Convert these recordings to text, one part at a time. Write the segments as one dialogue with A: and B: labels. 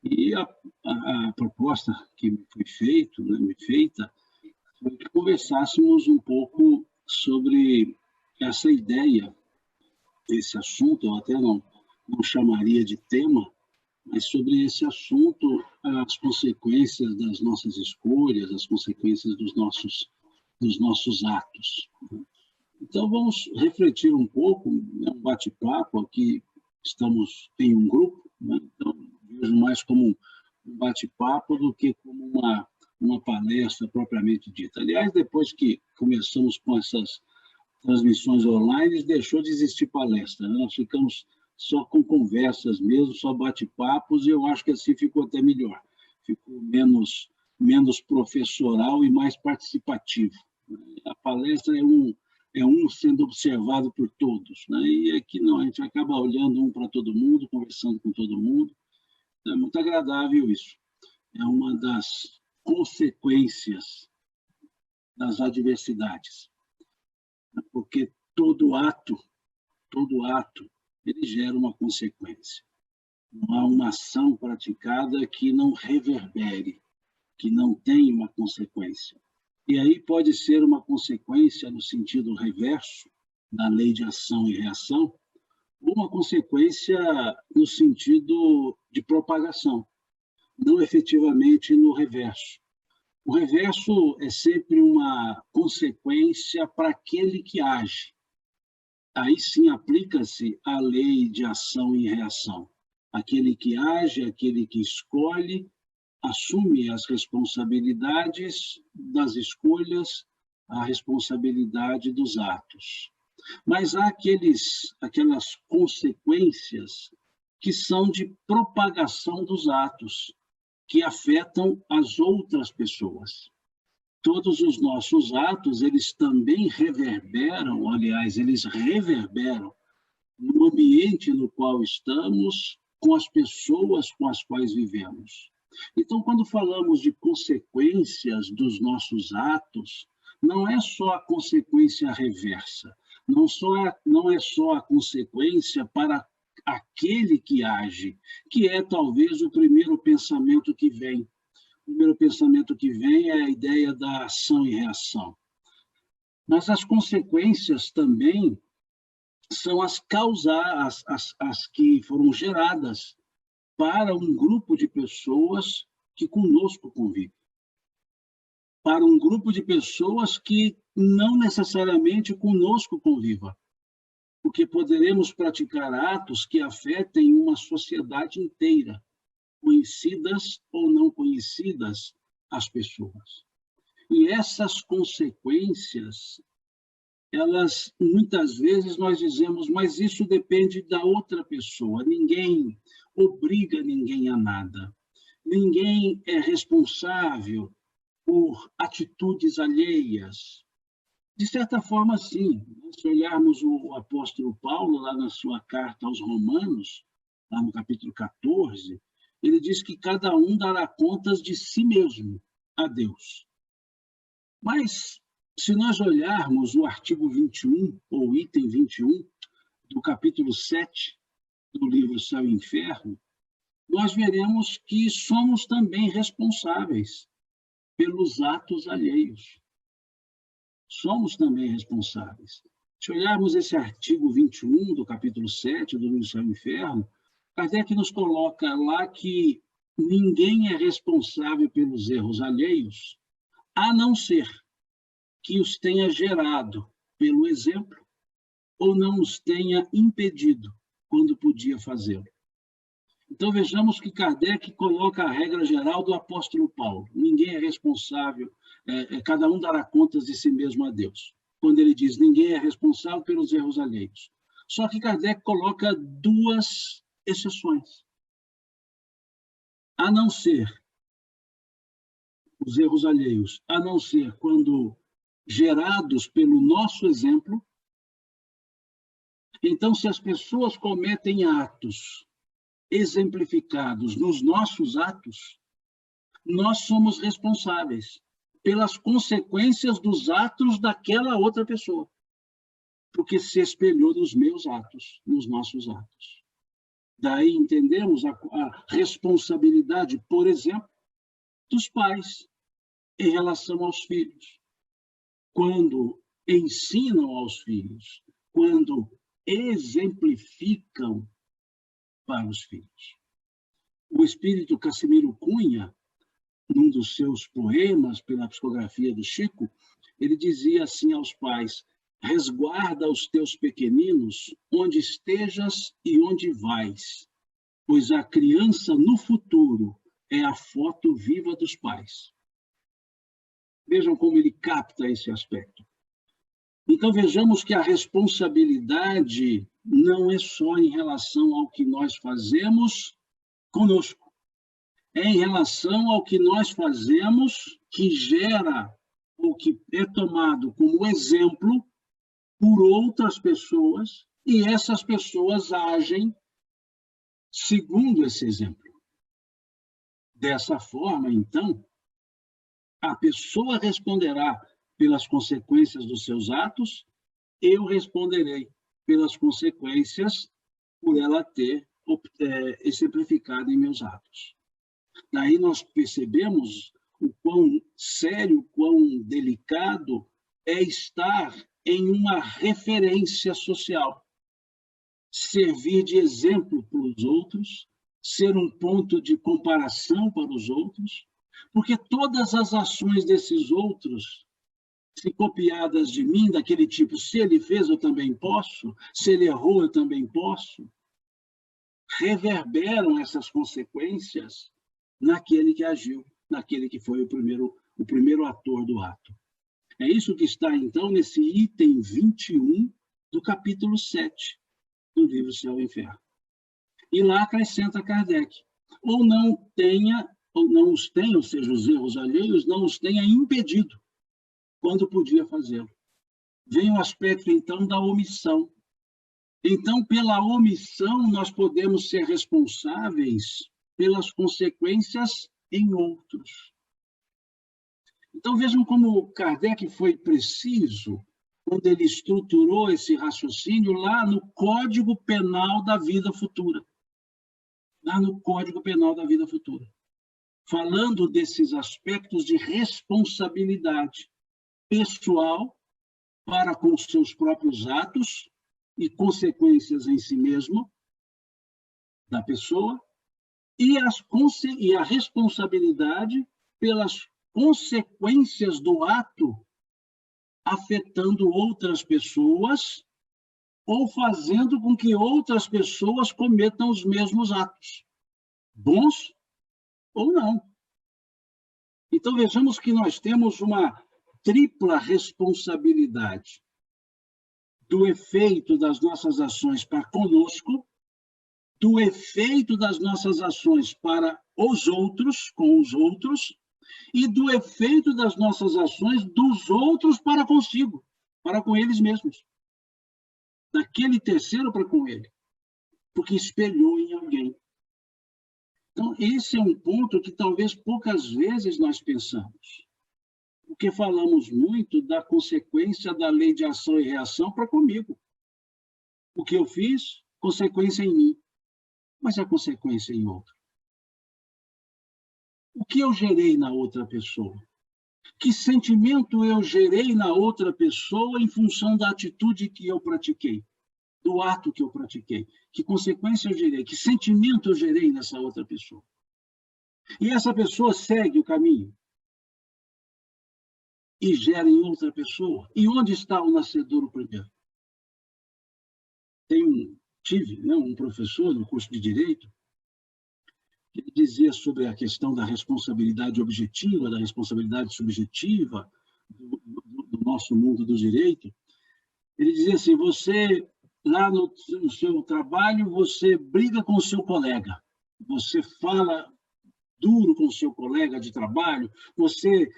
A: E a proposta que me foi feita, foi que conversássemos um pouco sobre essa ideia, esse assunto, eu até não chamaria de tema, mas sobre esse assunto, as consequências das nossas escolhas, as consequências dos nossos atos. Então, vamos refletir um pouco, é um bate-papo aqui, estamos em um grupo, né? Então, vejo mais como um bate-papo do que como uma palestra propriamente dita. Aliás, depois que começamos com essas transmissões online, deixou de existir palestra, né? Nós ficamos só com conversas mesmo, só bate-papos, e eu acho que assim ficou até melhor. Ficou menos professoral e mais participativo. A palestra é um sendo observado por todos, né? E aqui não, a gente acaba olhando um para todo mundo, conversando com todo mundo. É muito agradável isso. É uma das consequências das adversidades, porque todo ato, ele gera uma consequência. Não há uma ação praticada que não reverbere, que não tenha uma consequência. E aí pode ser uma consequência no sentido reverso da lei de ação e reação, ou uma consequência no sentido de propagação, não efetivamente no reverso. O reverso é sempre uma consequência para aquele que age. Aí sim aplica-se a lei de ação e reação. Aquele que age, aquele que escolhe, assume as responsabilidades das escolhas, a responsabilidade dos atos. Mas há aquelas consequências que são de propagação dos atos, que afetam as outras pessoas. Todos os nossos atos, eles também reverberam, aliás, eles reverberam no ambiente no qual estamos, com as pessoas com as quais vivemos. Então, quando falamos de consequências dos nossos atos, não é só a consequência reversa, não é só a consequência para aquele que age, que é talvez o primeiro pensamento que vem. O primeiro pensamento que vem é a ideia da ação e reação. Mas as consequências também são as que foram geradas para um grupo de pessoas que conosco convivem. Para um grupo de pessoas que não necessariamente conosco conviva. Porque poderemos praticar atos que afetem uma sociedade inteira, conhecidas ou não conhecidas as pessoas. E essas consequências, elas, muitas vezes nós dizemos, mas isso depende da outra pessoa, ninguém obriga ninguém a nada, ninguém é responsável por atitudes alheias. De certa forma, sim. Se olharmos o apóstolo Paulo, lá na sua carta aos Romanos, lá no capítulo 14, ele diz que cada um dará contas de si mesmo a Deus. Mas, se nós olharmos o artigo 21, ou item 21, do capítulo 7 do livro Céu e Inferno, nós veremos que somos também responsáveis pelos atos alheios. Somos também responsáveis. Se olharmos esse artigo 21 do capítulo 7 do livro Céu e Inferno, Kardec nos coloca lá que ninguém é responsável pelos erros alheios, a não ser que os tenha gerado pelo exemplo ou não os tenha impedido quando podia fazê-lo. Então, vejamos que Kardec coloca a regra geral do apóstolo Paulo. Ninguém é responsável, cada um dará contas de si mesmo a Deus. Quando ele diz, ninguém é responsável pelos erros alheios. Só que Kardec coloca duas exceções. A não ser os erros alheios, a não ser quando gerados pelo nosso exemplo. Então, se as pessoas cometem atos exemplificados nos nossos atos, nós somos responsáveis pelas consequências dos atos daquela outra pessoa, porque se espelhou nos meus atos, nos nossos atos. Daí entendemos a responsabilidade, por exemplo, dos pais em relação aos filhos. Quando ensinam aos filhos, quando exemplificam para os filhos. O espírito Casimiro Cunha, num dos seus poemas pela psicografia do Chico, ele dizia assim aos pais: resguarda os teus pequeninos onde estejas e onde vais, pois a criança no futuro é a foto viva dos pais. Vejam como ele capta esse aspecto. Então vejamos que a responsabilidade não é só em relação ao que nós fazemos conosco, é em relação ao que nós fazemos que gera ou que é tomado como exemplo por outras pessoas, e essas pessoas agem segundo esse exemplo. Dessa forma, então, a pessoa responderá pelas consequências dos seus atos, eu responderei pelas consequências por ela ter exemplificado em meus atos. Daí nós percebemos o quão sério, o quão delicado é estar em uma referência social, servir de exemplo para os outros, ser um ponto de comparação para os outros, porque todas as ações desses outros, se copiadas de mim, daquele tipo, se ele fez, eu também posso, se ele errou, eu também posso, reverberam essas consequências naquele que agiu, naquele que foi o primeiro ator do ato. É isso que está, então, nesse item 21 do capítulo 7 do livro Céu e Inferno. E lá acrescenta Kardec, ou não os tenha, ou seja, os erros alheios, não os tenha impedido, quando podia fazê-lo. Vem o aspecto, então, da omissão. Então, pela omissão, nós podemos ser responsáveis pelas consequências em outros. Então, vejam como Kardec foi preciso quando ele estruturou esse raciocínio lá no Código Penal da Vida Futura. Lá no Código Penal da Vida Futura. Falando desses aspectos de responsabilidade pessoal para com os seus próprios atos e consequências em si mesmo da pessoa, e a responsabilidade pelas consequências do ato afetando outras pessoas ou fazendo com que outras pessoas cometam os mesmos atos, bons ou não. Então, vejamos que nós temos uma tripla responsabilidade do efeito das nossas ações para conosco, do efeito das nossas ações para os outros, com os outros, e do efeito das nossas ações dos outros para consigo, para com eles mesmos. Daquele terceiro para com ele, porque espelhou em alguém. Então, esse é um ponto que talvez poucas vezes nós pensamos, porque falamos muito da consequência da lei de ação e reação para comigo. O que eu fiz, consequência em mim, mas a consequência em outro. O que eu gerei na outra pessoa? Que sentimento eu gerei na outra pessoa em função da atitude que eu pratiquei, do ato que eu pratiquei? Que consequência eu gerei? Que sentimento eu gerei nessa outra pessoa? E essa pessoa segue o caminho e gera em outra pessoa. E onde está o nascedouro primeiro? Tive um professor no curso de Direito que dizia sobre a questão da responsabilidade objetiva, da responsabilidade subjetiva do nosso mundo do direito. Ele dizia assim: você, lá no seu trabalho, você briga com o seu colega, você fala duro com o seu colega de trabalho, você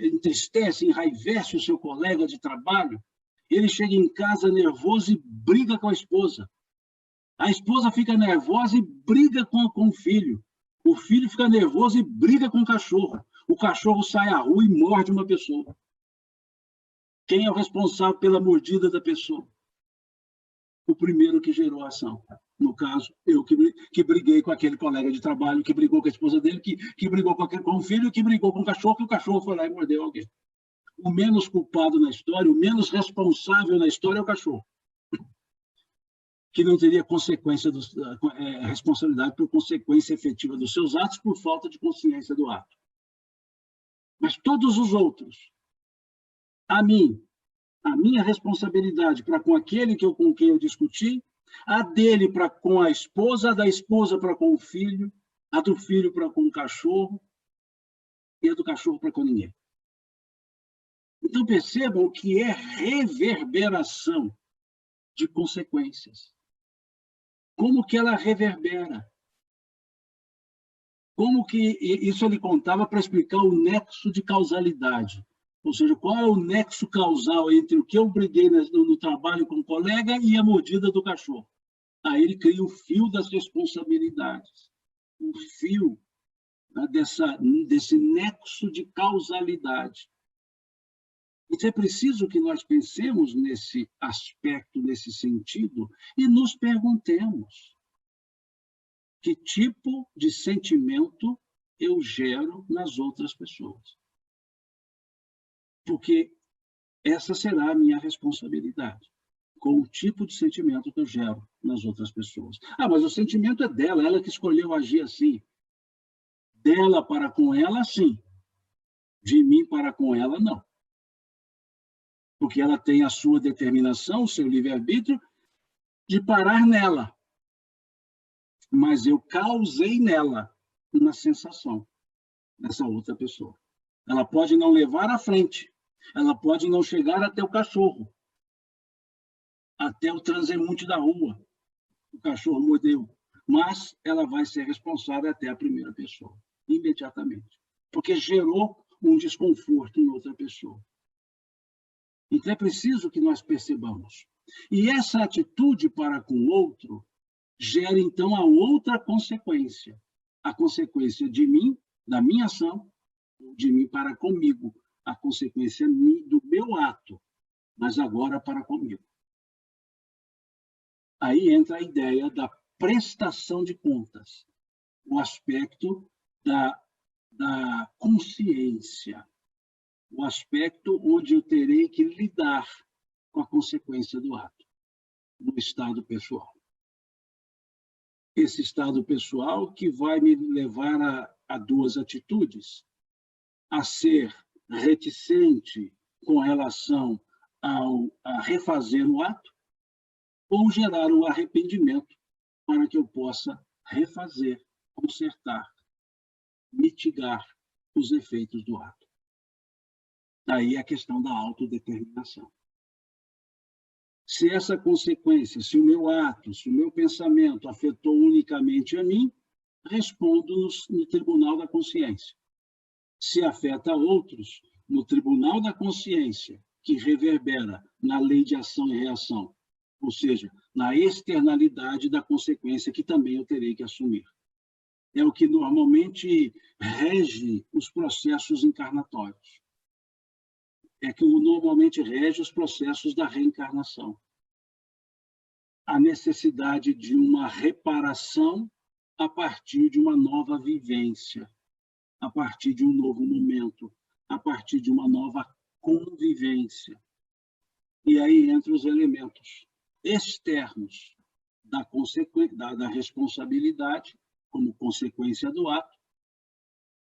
A: entristece, enraivece o seu colega de trabalho, ele chega em casa nervoso e briga com a esposa. A esposa fica nervosa e briga com o filho. O filho fica nervoso e briga com o cachorro. O cachorro sai à rua e morde uma pessoa. Quem é o responsável pela mordida da pessoa? O primeiro que gerou a ação. No caso, eu que briguei com aquele colega de trabalho, que brigou com a esposa dele, que brigou com o filho, que brigou com o cachorro, que o cachorro foi lá e mordeu alguém. O menos culpado na história, o menos responsável na história é o cachorro, que não teria responsabilidade por consequência efetiva dos seus atos por falta de consciência do ato. Mas todos os outros, a minha responsabilidade para com aquele com quem eu discuti, a dele para com a esposa, a da esposa para com o filho, a do filho para com o cachorro e a do cachorro para com ninguém. Então, percebam o que é reverberação de consequências. Como que ela reverbera? Como que isso ele contava para explicar o nexo de causalidade. Ou seja, qual é o nexo causal entre o que eu briguei no trabalho com o colega e a mordida do cachorro? Aí ele cria o fio das responsabilidades, o fio, né, desse nexo de causalidade. Então é preciso que nós pensemos nesse aspecto, nesse sentido, e nos perguntemos: que tipo de sentimento eu gero nas outras pessoas? Porque essa será a minha responsabilidade, com o tipo de sentimento que eu gero nas outras pessoas. Ah, mas o sentimento é dela, ela que escolheu agir assim. Dela para com ela, sim. De mim para com ela, não. Porque ela tem a sua determinação, o seu livre-arbítrio, de parar nela. Mas eu causei nela uma sensação, nessa outra pessoa. Ela pode não levar à frente, ela pode não chegar até o cachorro, até o transeunte da rua. O cachorro mordeu, mas ela vai ser responsável até a primeira pessoa, imediatamente, porque gerou um desconforto em outra pessoa. Então é preciso que nós percebamos. E essa atitude para com o outro gera, então, a outra consequência. A consequência de mim, da minha ação, de mim para comigo. A consequência do meu ato, mas agora para comigo. Aí entra a ideia da prestação de contas, o aspecto da consciência, o aspecto onde eu terei que lidar com a consequência do ato, no estado pessoal. Esse estado pessoal que vai me levar a duas atitudes: a ser reticente com relação a refazer o ato, ou gerar um arrependimento para que eu possa refazer, consertar, mitigar os efeitos do ato. Daí a questão da autodeterminação. Se essa consequência, se o meu ato, se o meu pensamento afetou unicamente a mim, respondo no tribunal da consciência. Se afeta a outros, no tribunal da consciência, que reverbera na lei de ação e reação, ou seja, na externalidade da consequência que também eu terei que assumir. É o que normalmente rege os processos encarnatórios. É que normalmente rege os processos da reencarnação. A necessidade de uma reparação a partir de uma nova vivência, a partir de um novo momento, a partir de uma nova convivência. E aí entram os elementos externos da responsabilidade, como consequência do ato,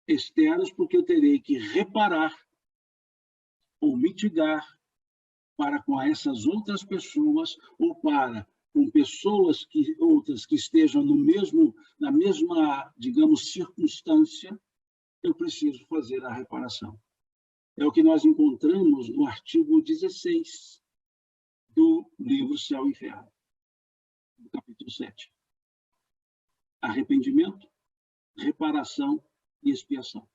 A: externos porque eu terei que reparar ou mitigar para com essas outras pessoas ou para com pessoas outras que estejam na mesma, digamos, circunstância, eu preciso fazer a reparação. É o que nós encontramos no artigo 16 do livro Céu e Inferno, do capítulo 7. Arrependimento, reparação e expiação.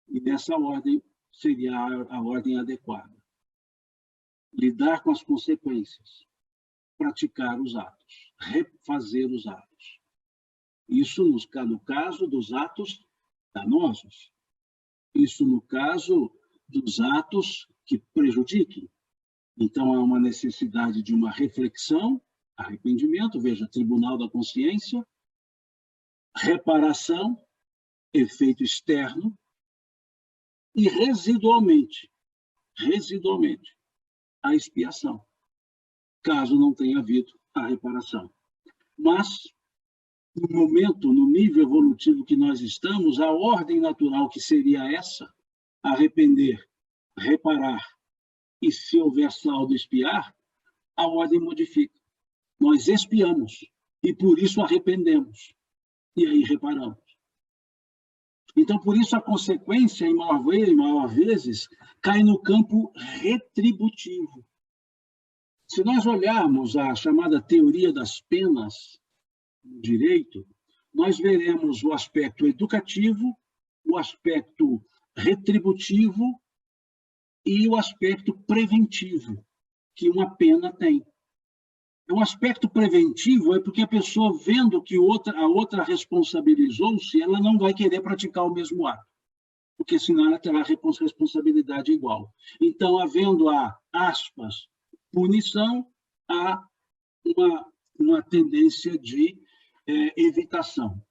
A: E nessa ordem seria a ordem adequada. Lidar com as consequências, praticar os atos, refazer os atos. Isso no caso dos atos danosos. Isso no caso dos atos que prejudiquem. Então, há uma necessidade de uma reflexão, Arrependimento, veja, tribunal da consciência, reparação, efeito externo, e residualmente, a expiação, caso não tenha havido a reparação. Mas, no momento, no nível evolutivo que nós estamos, a ordem natural que seria essa, arrepender, reparar e, se houver saldo, expiar, a ordem modifica. Nós expiamos e, por isso, arrependemos. E aí reparamos. Então, por isso, a consequência, em maior vezes, cai no campo retributivo. Se nós olharmos a chamada teoria das penas no direito, nós veremos o aspecto educativo, o aspecto retributivo e o aspecto preventivo que uma pena tem. Um aspecto preventivo é porque a pessoa, vendo que a outra responsabilizou-se, ela não vai querer praticar o mesmo ato, porque senão ela terá responsabilidade igual. Então, havendo a, aspas, punição, há uma tendência de evitação.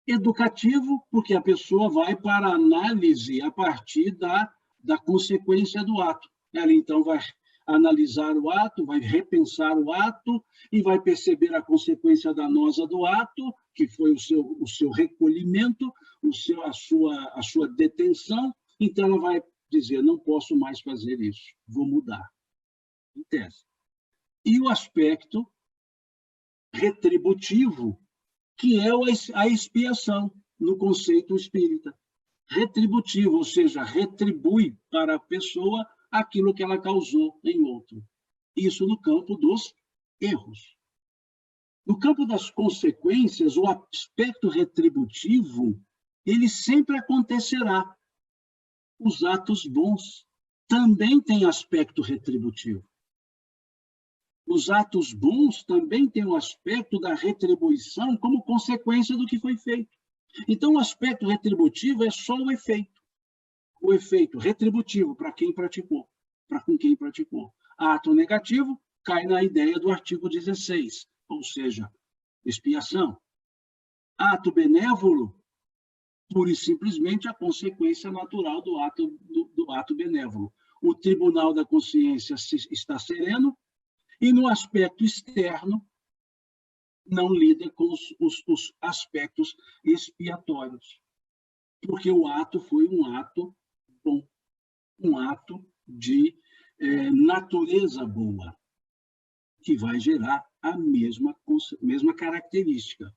A: Educativo, porque a pessoa vai para a análise a partir da consequência do ato. Ela, então, vai analisar o ato, vai repensar o ato e vai perceber a consequência danosa do ato, que foi o seu recolhimento, a sua detenção. Então, ela vai dizer, não posso mais fazer isso, vou mudar. Em tese. E o aspecto retributivo, que é a expiação, no conceito espírita. Retributivo, ou seja, retribui para a pessoa aquilo que ela causou em outro. Isso no campo dos erros. No campo das consequências, o aspecto retributivo, ele sempre acontecerá. Os atos bons também têm aspecto retributivo. Os atos bons também têm um aspecto da retribuição como consequência do que foi feito. Então, o aspecto retributivo é só o efeito retributivo para quem praticou, para com quem praticou. Ato negativo cai na ideia do artigo 16, ou seja, expiação. Ato benévolo, pura e simplesmente a consequência natural do ato benévolo. O tribunal da consciência está sereno e, no aspecto externo, não lida com os aspectos expiatórios, porque o ato foi um ato bom, um ato de natureza boa, que vai gerar a mesma característica,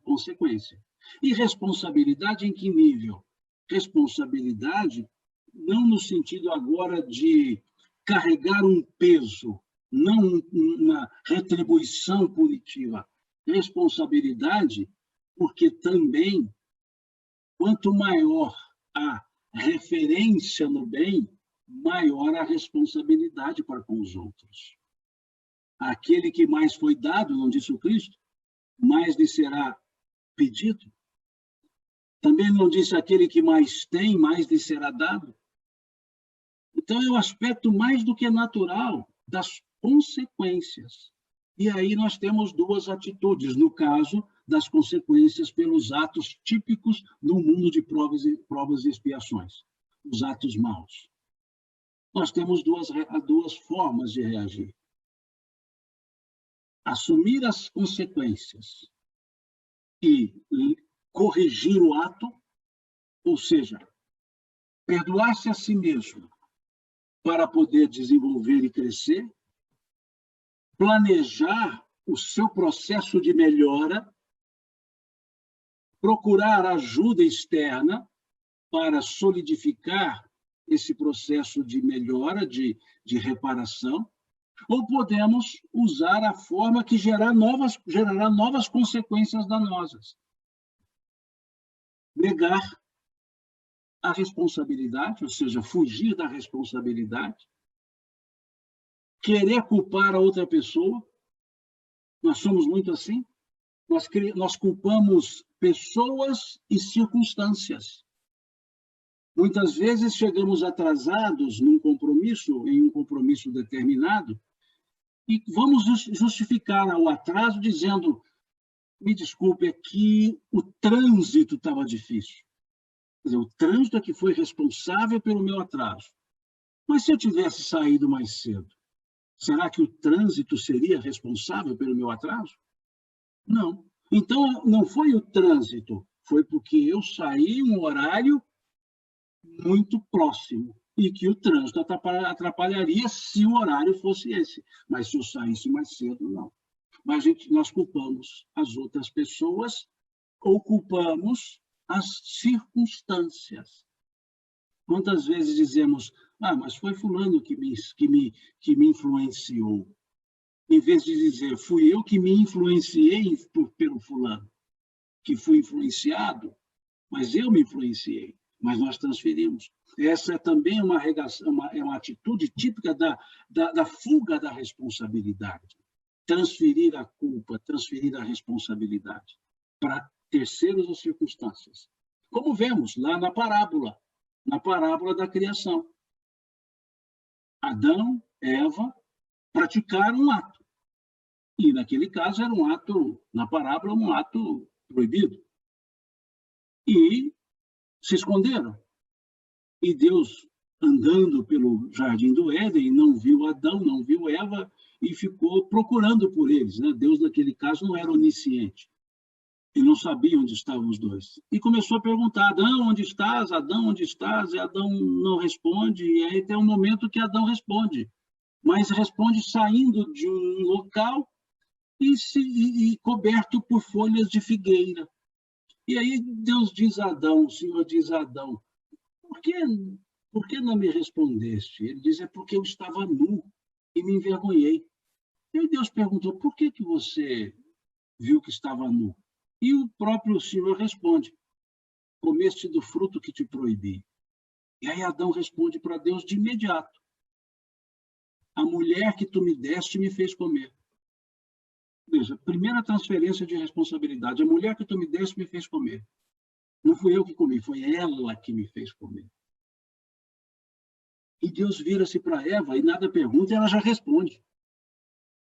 A: consequência. E responsabilidade em que nível? Responsabilidade não no sentido agora de carregar um peso, não uma retribuição punitiva. Responsabilidade, porque também, quanto maior a referência no bem, maior a responsabilidade para com os outros. Aquele que mais foi dado, não disse o Cristo, mais lhe será pedido. Também não disse aquele que mais tem, mais lhe será dado. Então, é o aspecto mais do que natural das consequências. E aí nós temos duas atitudes, no caso das consequências pelos atos típicos do mundo de provas e expiações, os atos maus. Nós temos duas formas de reagir. Assumir as consequências e corrigir o ato, ou seja, perdoar-se a si mesmo para poder desenvolver e crescer, planejar o seu processo de melhora, procurar ajuda externa para solidificar esse processo de melhora, de reparação, ou podemos usar a forma que gerará novas consequências danosas. Negar a responsabilidade, ou seja, fugir da responsabilidade, querer culpar a outra pessoa. Nós somos muito assim. Nós culpamos pessoas e circunstâncias. Muitas vezes chegamos atrasados em um compromisso determinado, E vamos justificar o atraso dizendo, me desculpe, é que o trânsito estava difícil. Quer dizer, o trânsito é que foi responsável pelo meu atraso. Mas se eu tivesse saído mais cedo, será que o trânsito seria responsável pelo meu atraso? Não. Então, não foi o trânsito, foi porque eu saí em um horário muito próximo e que o trânsito atrapalharia se o horário fosse esse. Mas se eu saísse mais cedo, não. Mas nós culpamos as outras pessoas ou culpamos as circunstâncias. Quantas vezes dizemos, mas foi fulano que me influenciou, em vez de dizer, fui eu que me influenciei pelo fulano, que fui influenciado, mas eu me influenciei, mas nós transferimos. Essa é também uma atitude típica da fuga da responsabilidade. Transferir a culpa, transferir a responsabilidade para terceiros ou circunstâncias. Como vemos lá na parábola da criação. Adão, Eva praticaram um ato. E, naquele caso, era um ato, na parábola, um ato proibido. E se esconderam. E Deus, andando pelo jardim do Éden, não viu Adão, não viu Eva, e ficou procurando por eles. Né? Deus, naquele caso, não era onisciente. Ele não sabia onde estavam os dois. E começou a perguntar, Adão, onde estás? Adão, onde estás? E Adão não responde. E aí tem um momento que Adão responde. Mas responde saindo de um local e coberto por folhas de figueira. E aí Deus diz a Adão, o Senhor diz a Adão, por que não me respondeste? Ele diz, é porque eu estava nu e me envergonhei. E aí Deus perguntou, por que você viu que estava nu? E o próprio Senhor responde, comeste do fruto que te proibi. E aí Adão responde para Deus de imediato, a mulher que tu me deste me fez comer. Veja, primeira transferência de responsabilidade, a mulher que tu me deste me fez comer. Não fui eu que comi, foi ela que me fez comer. E Deus vira-se para Eva e nada pergunta, e ela já responde.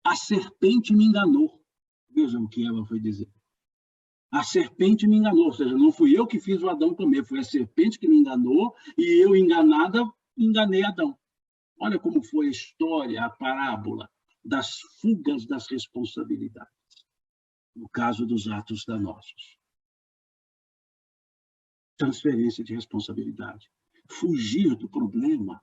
A: A serpente me enganou. Veja o que Eva foi dizer. A serpente me enganou, ou seja, não fui eu que fiz o Adão comer, foi a serpente que me enganou e eu, enganada, enganei Adão. Olha como foi a história, a parábola das fugas das responsabilidades, no caso dos atos danosos. Transferência de responsabilidade. Fugir do problema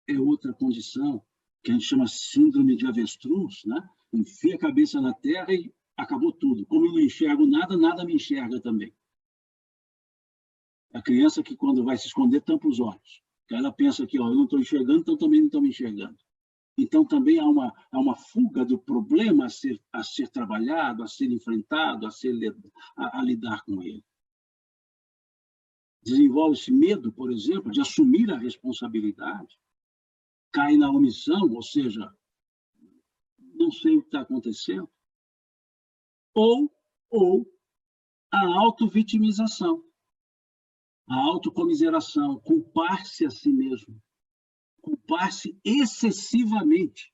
A: é outra condição, que a gente chama síndrome de avestruz, né? Enfia a cabeça na terra e acabou tudo. Como eu não enxergo nada, nada me enxerga também. A criança que, quando vai se esconder, tampa os olhos. Ela pensa que, eu não estou enxergando, então também não estou me enxergando. Então, também há uma fuga do problema a ser trabalhado, a ser enfrentado, a lidar com ele. Desenvolve-se medo, por exemplo, de assumir a responsabilidade. Cai na omissão, ou seja, não sei o que está acontecendo. Ou a autovitimização, a autocomiseração, culpar-se a si mesmo, culpar-se excessivamente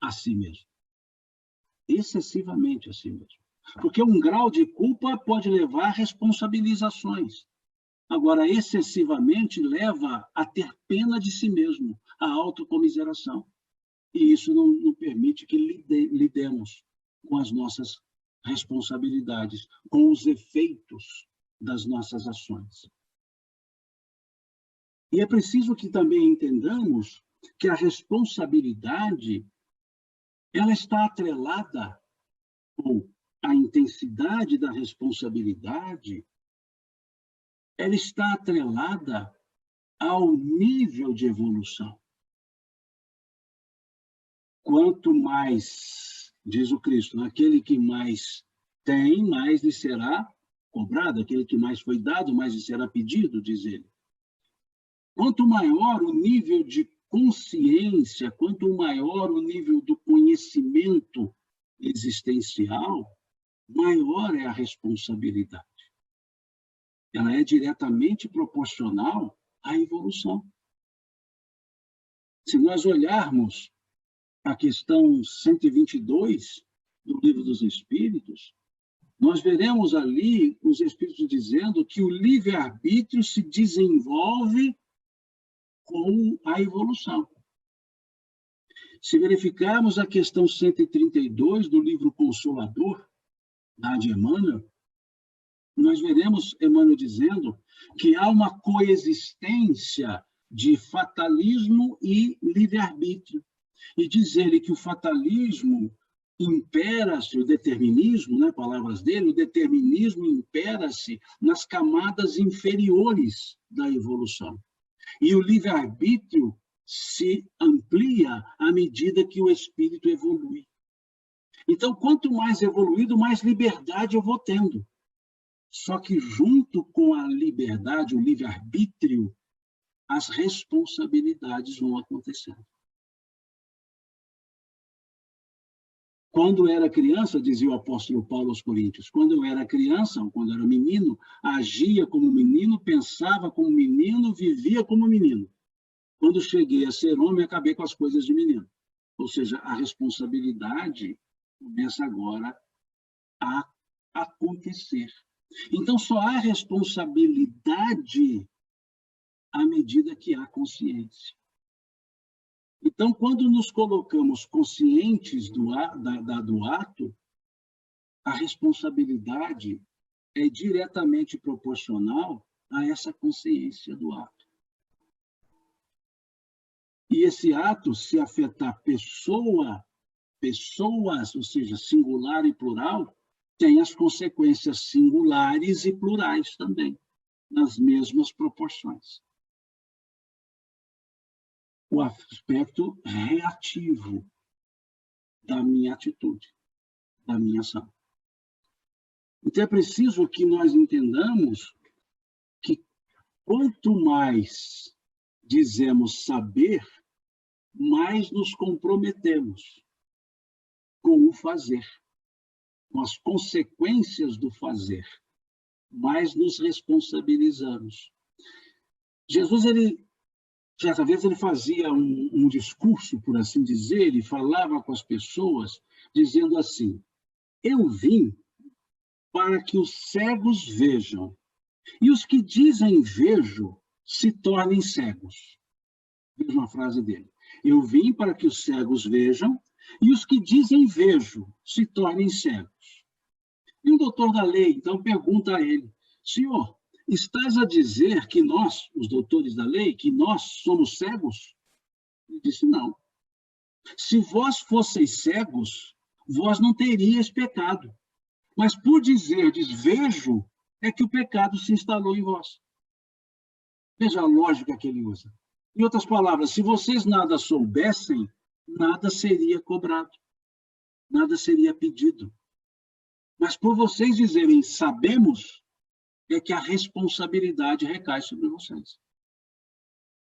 A: a si mesmo. Excessivamente a si mesmo. Porque um grau de culpa pode levar a responsabilizações. Agora, excessivamente leva a ter pena de si mesmo, a autocomiseração. E isso não permite que lidemos com as nossas responsabilidades, com os efeitos das nossas ações. E é preciso que também entendamos que a responsabilidade ela está atrelada, ou a intensidade da responsabilidade, ela está atrelada ao nível de evolução. Quanto mais, diz o Cristo, aquele que mais tem, mais lhe será cobrado, aquele que mais foi dado, mais lhe será pedido, diz ele. Quanto maior o nível de consciência, quanto maior o nível do conhecimento existencial, maior é a responsabilidade. Ela é diretamente proporcional à evolução. Se nós olharmos a questão 122 do Livro dos Espíritos, nós veremos ali os Espíritos dizendo que o livre-arbítrio se desenvolve com a evolução. Se verificarmos a questão 132 do livro Consolador, da de Emmanuel, nós veremos Emmanuel dizendo que há uma coexistência de fatalismo e livre-arbítrio. E diz ele que o fatalismo impera-se, o determinismo, né, palavras dele, o determinismo impera-se nas camadas inferiores da evolução. E o livre-arbítrio se amplia à medida que o espírito evolui. Então, quanto mais evoluído, mais liberdade eu vou tendo. Só que junto com a liberdade, o livre-arbítrio, as responsabilidades vão acontecendo. Quando eu era criança, dizia o apóstolo Paulo aos Coríntios, quando eu era criança, quando eu era menino, agia como menino, pensava como menino, vivia como menino. Quando cheguei a ser homem, acabei com as coisas de menino. Ou seja, a responsabilidade começa agora a acontecer. Então, só há responsabilidade à medida que há consciência. Então, quando nos colocamos conscientes do ato, a responsabilidade é diretamente proporcional a essa consciência do ato. E esse ato, se afetar pessoas, ou seja, singular e plural, tem as consequências singulares e plurais também, nas mesmas proporções. O aspecto reativo da minha atitude, da minha ação. Então, é preciso que nós entendamos que quanto mais dizemos saber, mais nos comprometemos com o fazer, com as consequências do fazer, mais nos responsabilizamos. Jesus, certa vez, ele fazia um discurso, por assim dizer, ele falava com as pessoas, dizendo assim: eu vim para que os cegos vejam, e os que dizem vejo se tornem cegos. Veja uma frase dele. Eu vim para que os cegos vejam, e os que dizem vejo se tornem cegos. E o doutor da lei, então, pergunta a ele: senhor, estás a dizer que nós, os doutores da lei, que nós somos cegos? Ele disse: não. Se vós fosseis cegos, vós não teríeis pecado. Mas por dizerdes vejo, é que o pecado se instalou em vós. Veja a lógica que ele usa. Em outras palavras, se vocês nada soubessem, nada seria cobrado, nada seria pedido. Mas por vocês dizerem sabemos, é que a responsabilidade recai sobre vocês.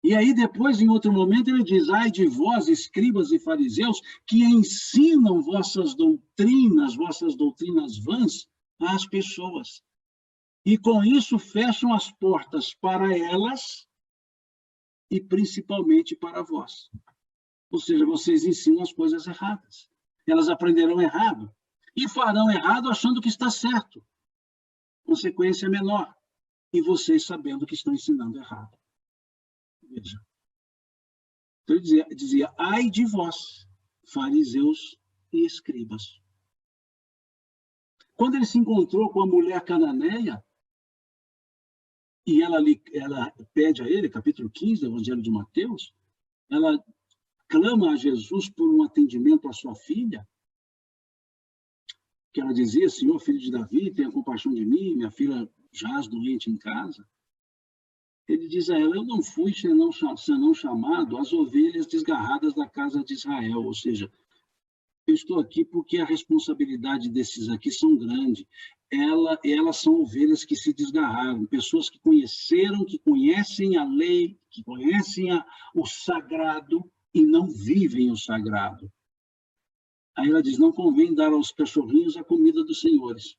A: E aí depois, em outro momento, ele diz: ai de vós, escribas e fariseus, que ensinam vossas doutrinas vãs às pessoas. E com isso fecham as portas para elas e principalmente para vós. Ou seja, vocês ensinam as coisas erradas. Elas aprenderão errado e farão errado achando que está certo. Consequência menor. E vocês sabendo que estão ensinando errado. Veja. Então ele dizia: ai de vós, fariseus e escribas. Quando ele se encontrou com a mulher cananeia, e ela pede a ele, capítulo 15 do Evangelho de Mateus, ela clama a Jesus por um atendimento à sua filha, que ela dizia: Senhor, filho de Davi, tenha compaixão de mim, minha filha jaz doente em casa. Ele diz a ela: eu não fui senão chamado as ovelhas desgarradas da casa de Israel. Ou seja, eu estou aqui porque a responsabilidade desses aqui são grande. Elas são ovelhas que se desgarraram, pessoas que conheceram, que conhecem a lei, que conhecem o sagrado e não vivem o sagrado. Aí ela diz: não convém dar aos cachorrinhos a comida dos senhores.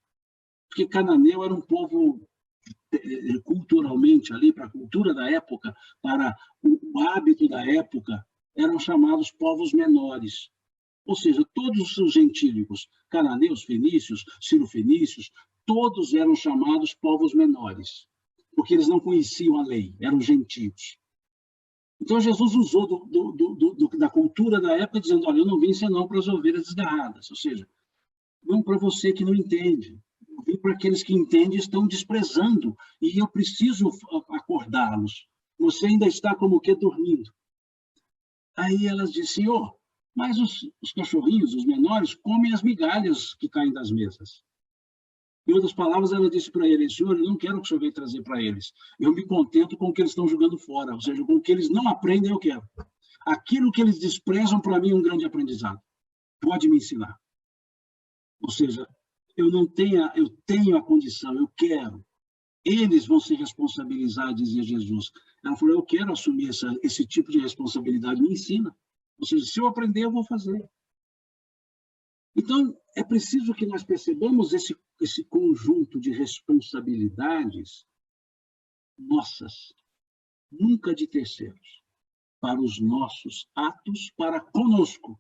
A: Porque cananeu era um povo, culturalmente, ali, para a cultura da época, para o hábito da época, eram chamados povos menores. Ou seja, todos os gentílicos, cananeus, fenícios, cirofenícios, todos eram chamados povos menores, porque eles não conheciam a lei, eram gentios. Então, Jesus usou da cultura da época, dizendo, olha, eu não vim senão para as ovelhas desgarradas, ou seja, não para você que não entende, eu vim para aqueles que entendem e estão desprezando, e eu preciso acordá-los. Você ainda está como que dormindo. Aí elas dizem, Senhor, mas os cachorrinhos, os menores, comem as migalhas que caem das mesas. Em outras palavras, ela disse para ele, Senhor, eu não quero que o Senhor venha trazer para eles. Eu me contento com o que eles estão jogando fora, ou seja, com o que eles não aprendem, eu quero. Aquilo que eles desprezam, para mim, é um grande aprendizado. Pode me ensinar. Ou seja, eu tenho a condição, eu quero. Eles vão se responsabilizar, dizia Jesus. Ela falou, eu quero assumir esse tipo de responsabilidade, me ensina. Ou seja, se eu aprender, eu vou fazer. Então, é preciso que nós percebamos esse conjunto de responsabilidades nossas, nunca de terceiros, para os nossos atos, para conosco.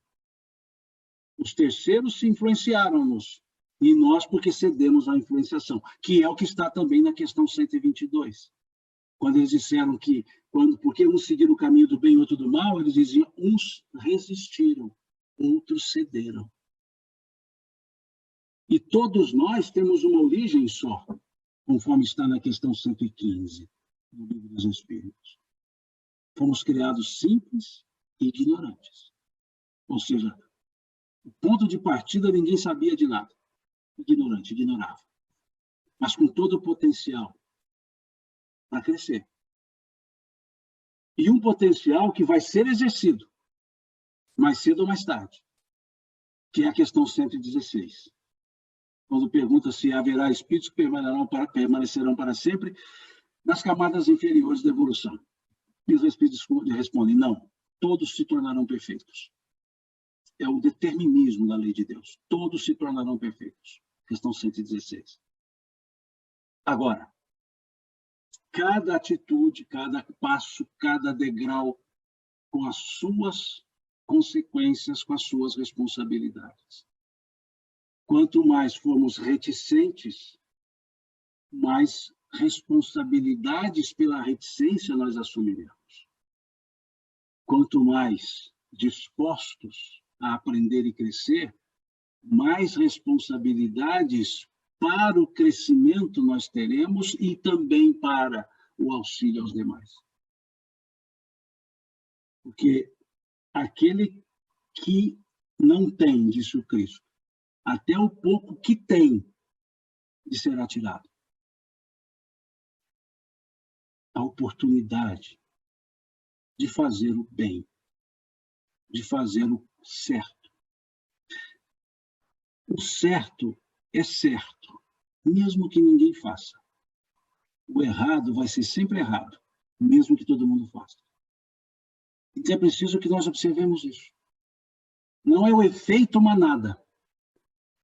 A: Os terceiros se influenciaram-nos, e nós porque cedemos à influenciação, que é o que está também na questão 122. Quando eles disseram que, porque uns seguiram o caminho do bem e outro do mal, eles diziam, uns resistiram, outros cederam. E todos nós temos uma origem só, conforme está na questão 115 do Livro dos Espíritos. Fomos criados simples e ignorantes. Ou seja, o ponto de partida ninguém sabia de nada. Ignorante, ignorava. Mas com todo o potencial para crescer. E um potencial que vai ser exercido, mais cedo ou mais tarde, que é a questão 116. Quando pergunta se haverá espíritos que permanecerão para sempre nas camadas inferiores da evolução. E os espíritos respondem, não, todos se tornarão perfeitos. É o determinismo da lei de Deus. Todos se tornarão perfeitos. Questão 116. Agora, cada atitude, cada passo, cada degrau, com as suas consequências, com as suas responsabilidades. Quanto mais formos reticentes, mais responsabilidades pela reticência nós assumiremos. Quanto mais dispostos a aprender e crescer, mais responsabilidades para o crescimento nós teremos e também para o auxílio aos demais. Porque aquele que não tem, disse o Cristo, até o pouco que tem, lhe será tirado. A oportunidade de fazer o bem, de fazer o certo. O certo é certo, mesmo que ninguém faça. O errado vai ser sempre errado, mesmo que todo mundo faça. Então é preciso que nós observemos isso. Não é o efeito manada.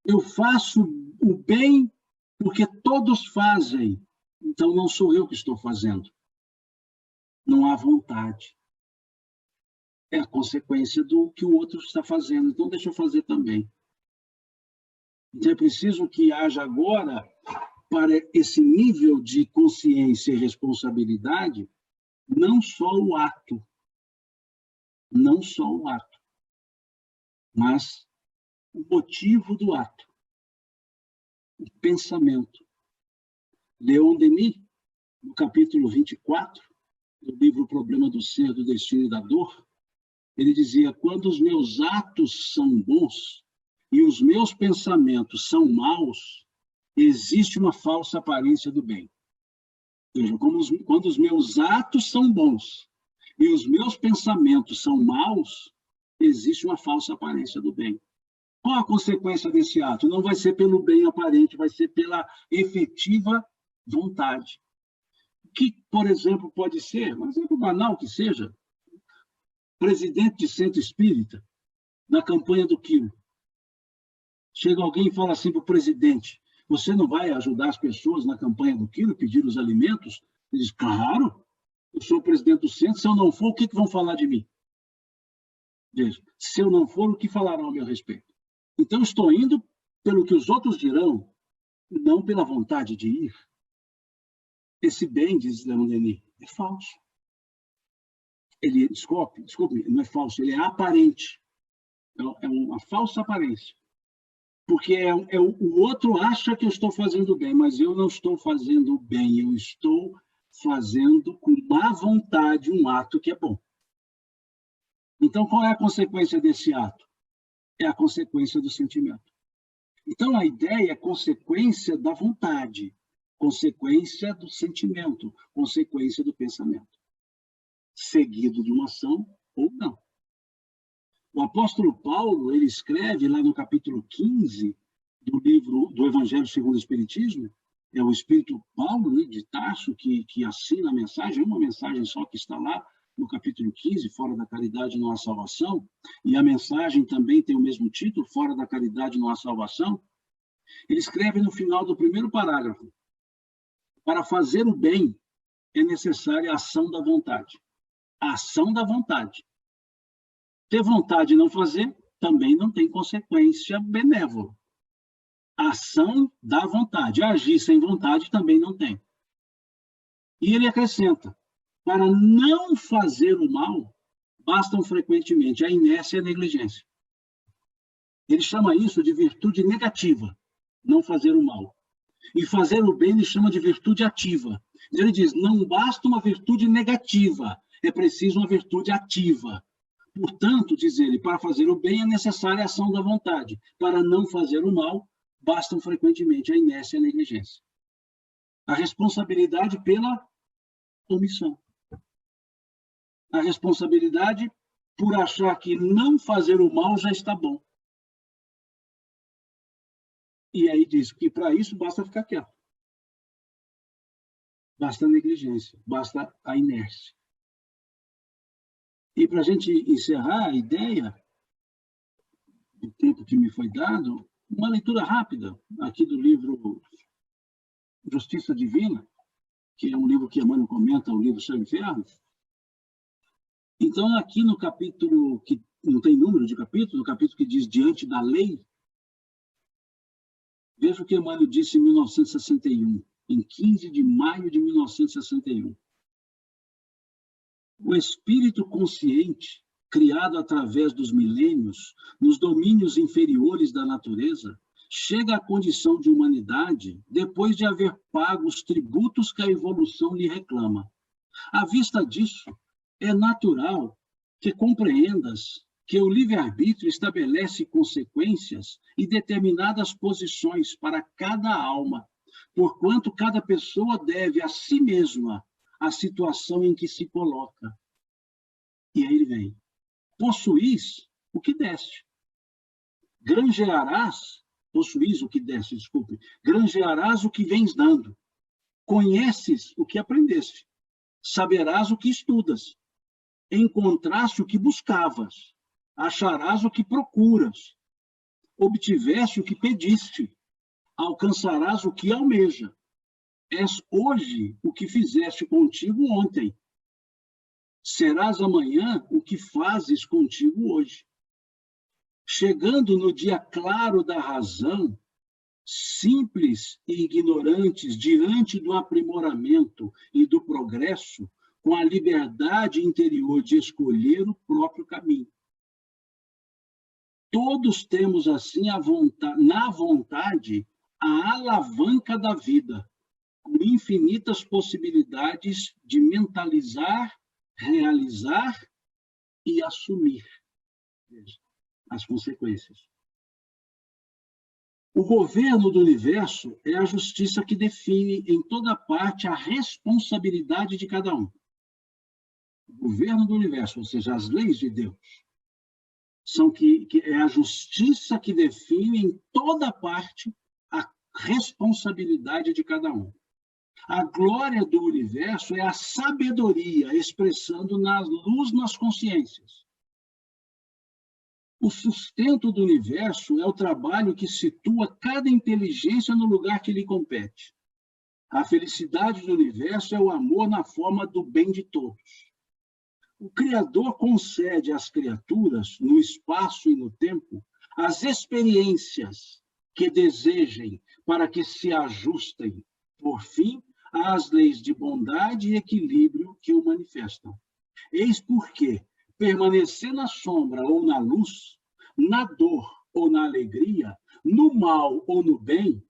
A: Eu faço o bem porque todos fazem, então não sou eu que estou fazendo. Não há vontade. É a consequência do que o outro está fazendo, então deixa eu fazer também. Então é preciso que haja agora, para esse nível de consciência e responsabilidade, não só o ato, mas o motivo do ato, o pensamento. Leon Denis, no capítulo 24, do livro O Problema do Ser, do Destino e da Dor, ele dizia, quando os meus atos são bons e os meus pensamentos são maus, existe uma falsa aparência do bem. Veja, quando os meus atos são bons e os meus pensamentos são maus, existe uma falsa aparência do bem. Qual a consequência desse ato? Não vai ser pelo bem aparente, vai ser pela efetiva vontade. Que, por exemplo, pode ser, um exemplo banal que seja, presidente de centro espírita, na campanha do quilo. Chega alguém e fala assim para o presidente, você não vai ajudar as pessoas na campanha do quilo, pedir os alimentos? Ele diz, claro, eu sou o presidente do centro, se eu não for, o que vão falar de mim? Veja, se eu não for, o que falarão a meu respeito? Então, estou indo pelo que os outros dirão, não pela vontade de ir. Esse bem, diz Leon Denis, é falso. Ele, desculpe, não é falso, ele é aparente. É uma falsa aparência. Porque o outro acha que eu estou fazendo bem, mas eu não estou fazendo bem, eu estou fazendo com má vontade um ato que é bom. Então, qual é a consequência desse ato? É a consequência do sentimento. Então, a ideia é consequência da vontade, consequência do sentimento, consequência do pensamento, seguido de uma ação ou não. O apóstolo Paulo, ele escreve lá no capítulo 15 do livro do Evangelho segundo o Espiritismo, é o Espírito Paulo, né, de Tarso, que assina a mensagem, é uma mensagem só que está lá no capítulo 15, Fora da Caridade não há salvação, e a mensagem também tem o mesmo título, Fora da Caridade não há salvação. Ele escreve no final do primeiro parágrafo: para fazer o bem é necessária a ação da vontade. A ação da vontade. Ter vontade de não fazer também não tem consequência benévola. A ação da vontade. Agir sem vontade também não tem. E ele acrescenta: para não fazer o mal, bastam frequentemente a inércia e a negligência. Ele chama isso de virtude negativa, não fazer o mal. E fazer o bem ele chama de virtude ativa. Ele diz, não basta uma virtude negativa, é preciso uma virtude ativa. Portanto, diz ele, para fazer o bem é necessária a ação da vontade. Para não fazer o mal, bastam frequentemente a inércia e a negligência. A responsabilidade pela omissão. A responsabilidade por achar que não fazer o mal já está bom. E aí diz que para isso basta ficar quieto. Basta a negligência, basta a inércia. E para a gente encerrar a ideia, do tempo que me foi dado, uma leitura rápida aqui do livro Justiça Divina, que é um livro que Emmanuel comenta, o livro Céu e Inferno. Então, aqui no capítulo, que não tem número de capítulo, no capítulo que diz Diante da Lei, veja o que Emmanuel disse em 1961, em 15 de maio de 1961. O espírito consciente, criado através dos milênios, nos domínios inferiores da natureza, chega à condição de humanidade depois de haver pago os tributos que a evolução lhe reclama. À vista disso, é natural que compreendas que o livre-arbítrio estabelece consequências e determinadas posições para cada alma, porquanto cada pessoa deve a si mesma a situação em que se coloca. E aí ele vem. Possuís o que deste. Possuís o que deste, desculpe. Granjearás o que vens dando. Conheces o que aprendeste. Saberás o que estudas. Encontraste o que buscavas. Acharás o que procuras. Obtiveste o que pediste. Alcançarás o que almeja. És hoje o que fizeste contigo ontem. Serás amanhã o que fazes contigo hoje. Chegando no dia claro da razão, simples e ignorantes diante do aprimoramento e do progresso, com a liberdade interior de escolher o próprio caminho. Todos temos, assim, na vontade, a alavanca da vida, com infinitas possibilidades de mentalizar, realizar e assumir as consequências. O governo do universo é a justiça que define em toda parte a responsabilidade de cada um. O governo do universo, ou seja, as leis de Deus, é a justiça que define em toda parte a responsabilidade de cada um. A glória do universo é a sabedoria expressando na luz nas consciências. O sustento do universo é o trabalho que situa cada inteligência no lugar que lhe compete. A felicidade do universo é o amor na forma do bem de todos. O Criador concede às criaturas, no espaço e no tempo, as experiências que desejem para que se ajustem, por fim, às leis de bondade e equilíbrio que o manifestam. Eis porque permanecer na sombra ou na luz, na dor ou na alegria, no mal ou no bem,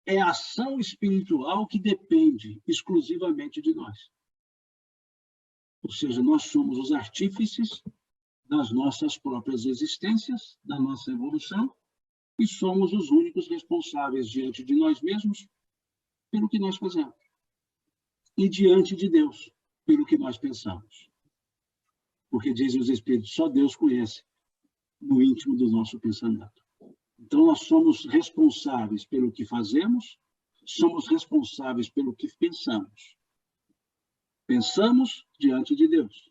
A: é ação espiritual que depende exclusivamente de nós. Ou seja, nós somos os artífices das nossas próprias existências, da nossa evolução, e somos os únicos responsáveis diante de nós mesmos pelo que nós fazemos. E diante de Deus, pelo que nós pensamos. Porque dizem os Espíritos, só Deus conhece no íntimo do nosso pensamento. Então, nós somos responsáveis pelo que fazemos, somos responsáveis pelo que pensamos. Pensamos diante de Deus,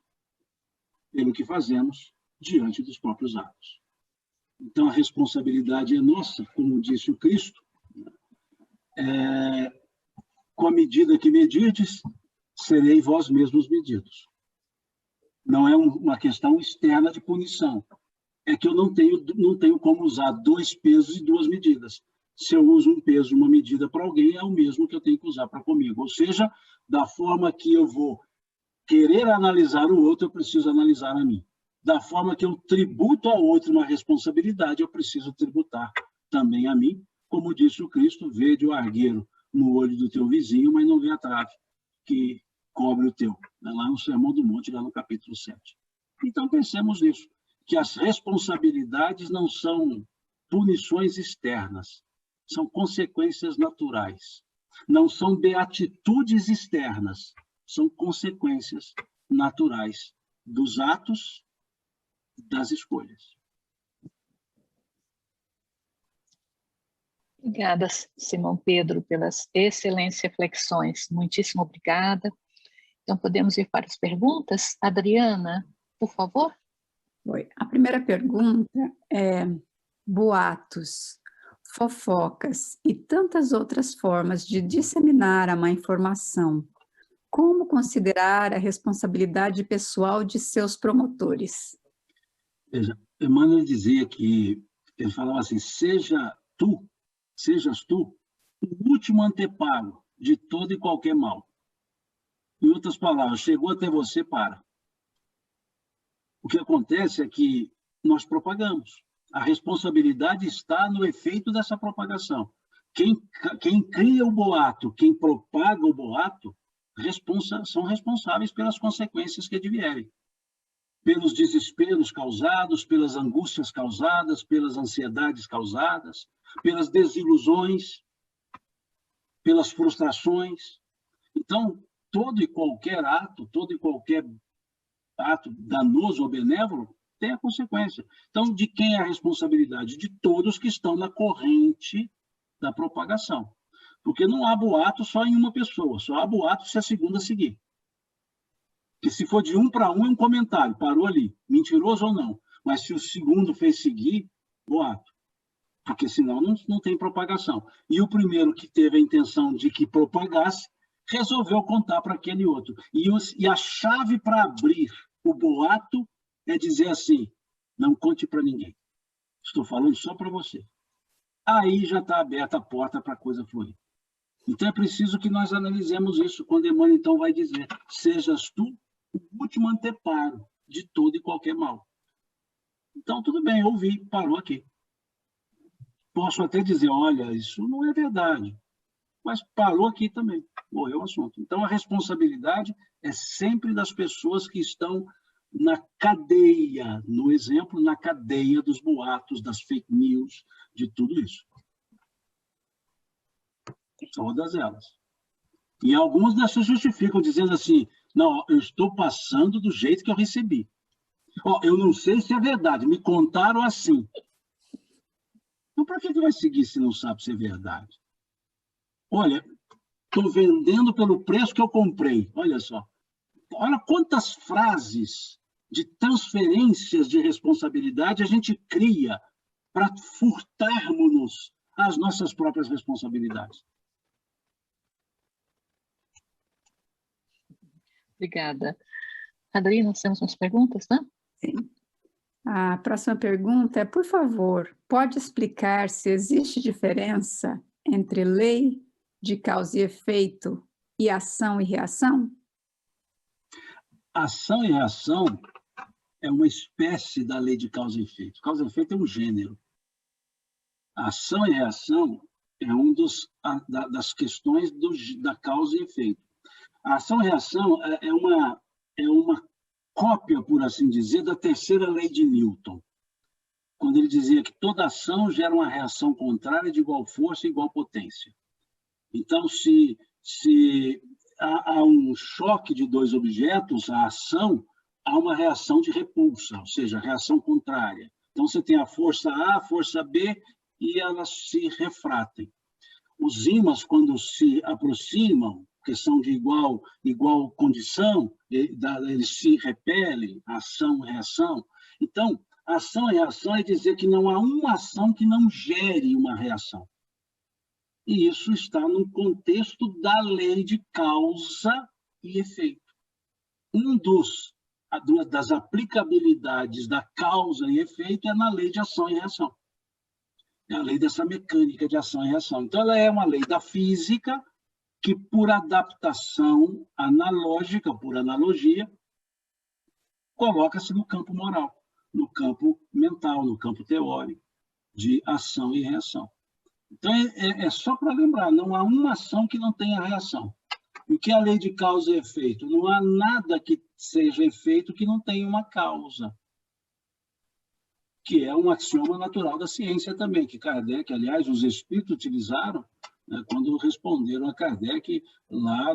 A: pelo que fazemos diante dos próprios atos. Então, a responsabilidade é nossa, como disse o Cristo, com a medida que medirdes, serei vós mesmos medidos. Não é uma questão externa de punição. É que eu não tenho como usar 2 pesos e 2 medidas. Se eu uso um peso e uma medida para alguém, é o mesmo que eu tenho que usar para comigo. Ou seja, da forma que eu vou querer analisar o outro, eu preciso analisar a mim. Da forma que eu tributo ao outro uma responsabilidade, eu preciso tributar também a mim. Como disse o Cristo, vede o argueiro no olho do teu vizinho, mas não vê a trave que cobre o teu. Lá no Sermão do Monte, lá no capítulo 7. Então, pensemos nisso, que as responsabilidades não são punições externas, são consequências naturais. Não são beatitudes externas, são consequências naturais dos atos, das escolhas.
B: Obrigada, Simão Pedro, pelas excelentes reflexões. Muitíssimo obrigada. Então, podemos ir para as perguntas? Adriana, por favor.
C: Oi. A primeira pergunta é: boatos, fofocas e tantas outras formas de disseminar a má informação, como considerar a responsabilidade pessoal de seus promotores?
A: Veja, Emmanuel dizia que, ele falava assim, sejas tu o último anteparo de todo e qualquer mal. Em outras palavras, chegou até você, para. O que acontece é que nós propagamos. A responsabilidade está no efeito dessa propagação. Quem cria o boato, quem propaga o boato, são responsáveis pelas consequências que advierem. Pelos desesperos causados, pelas angústias causadas, pelas ansiedades causadas, pelas desilusões, pelas frustrações. Então, todo e qualquer ato danoso ou benévolo tem a consequência. Então, de quem é a responsabilidade? De todos que estão na corrente da propagação. Porque não há boato só em uma pessoa, só há boato se a segunda seguir. Que se for de 1 para 1 é um comentário, parou ali, mentiroso ou não. Mas se o segundo fez seguir, boato. Porque senão não tem propagação. E o primeiro que teve a intenção de que propagasse, resolveu contar para aquele outro. E a chave para abrir o boato é dizer assim, não conte para ninguém. Estou falando só para você. Aí já está aberta a porta para a coisa fluir. Então é preciso que nós analisemos isso, quando Emmanuel então vai dizer, sejas tu o último anteparo de todo e qualquer mal. Então, tudo bem, ouvi, parou aqui. Posso até dizer, olha, isso não é verdade. Mas parou aqui também, morreu o assunto. Então, a responsabilidade é sempre das pessoas que estão na cadeia, no exemplo, na cadeia dos boatos, das fake news, de tudo isso. Todas elas. E algumas dessas justificam, dizendo assim, não, eu estou passando do jeito que eu recebi. Eu não sei se é verdade, me contaram assim. Então, para que vai seguir se não sabe se é verdade? Olha, estou vendendo pelo preço que eu comprei. Olha só. Olha quantas frases de transferências de responsabilidade a gente cria para furtarmos-nos as nossas próprias responsabilidades.
B: Obrigada. Adri, nós temos umas perguntas, né?
C: Sim. A próxima pergunta é, por favor, pode explicar se existe diferença entre lei de causa e efeito e ação e reação?
A: Ação e reação é uma espécie da lei de causa e efeito. Causa e efeito é um gênero. Ação e reação é das questões da causa e efeito. A ação e reação é uma cópia, por assim dizer, da terceira lei de Newton, quando ele dizia que toda ação gera uma reação contrária de igual força e igual potência. Então, se há um choque de dois objetos, a ação, há uma reação de repulsa, ou seja, reação contrária. Então, você tem a força A, a força B, e elas se refratem. Os ímãs, quando se aproximam, que são de igual condição, eles se repelem, ação e reação. Então, ação e reação é dizer que não há uma ação que não gere uma reação. E isso está no contexto da lei de causa e efeito. Das aplicabilidades da causa e efeito é na lei de ação e reação. É a lei dessa mecânica de ação e reação. Então, ela é uma lei da física que, por adaptação analógica, por analogia, coloca-se no campo moral, no campo mental, no campo teórico, de ação e reação. Então, é só para lembrar, não há uma ação que não tenha reação. O que é a lei de causa e efeito? Não há nada que seja efeito que não tenha uma causa, que é um axioma natural da ciência também, que Kardec, aliás, os espíritos utilizaram, né, quando responderam a Kardec lá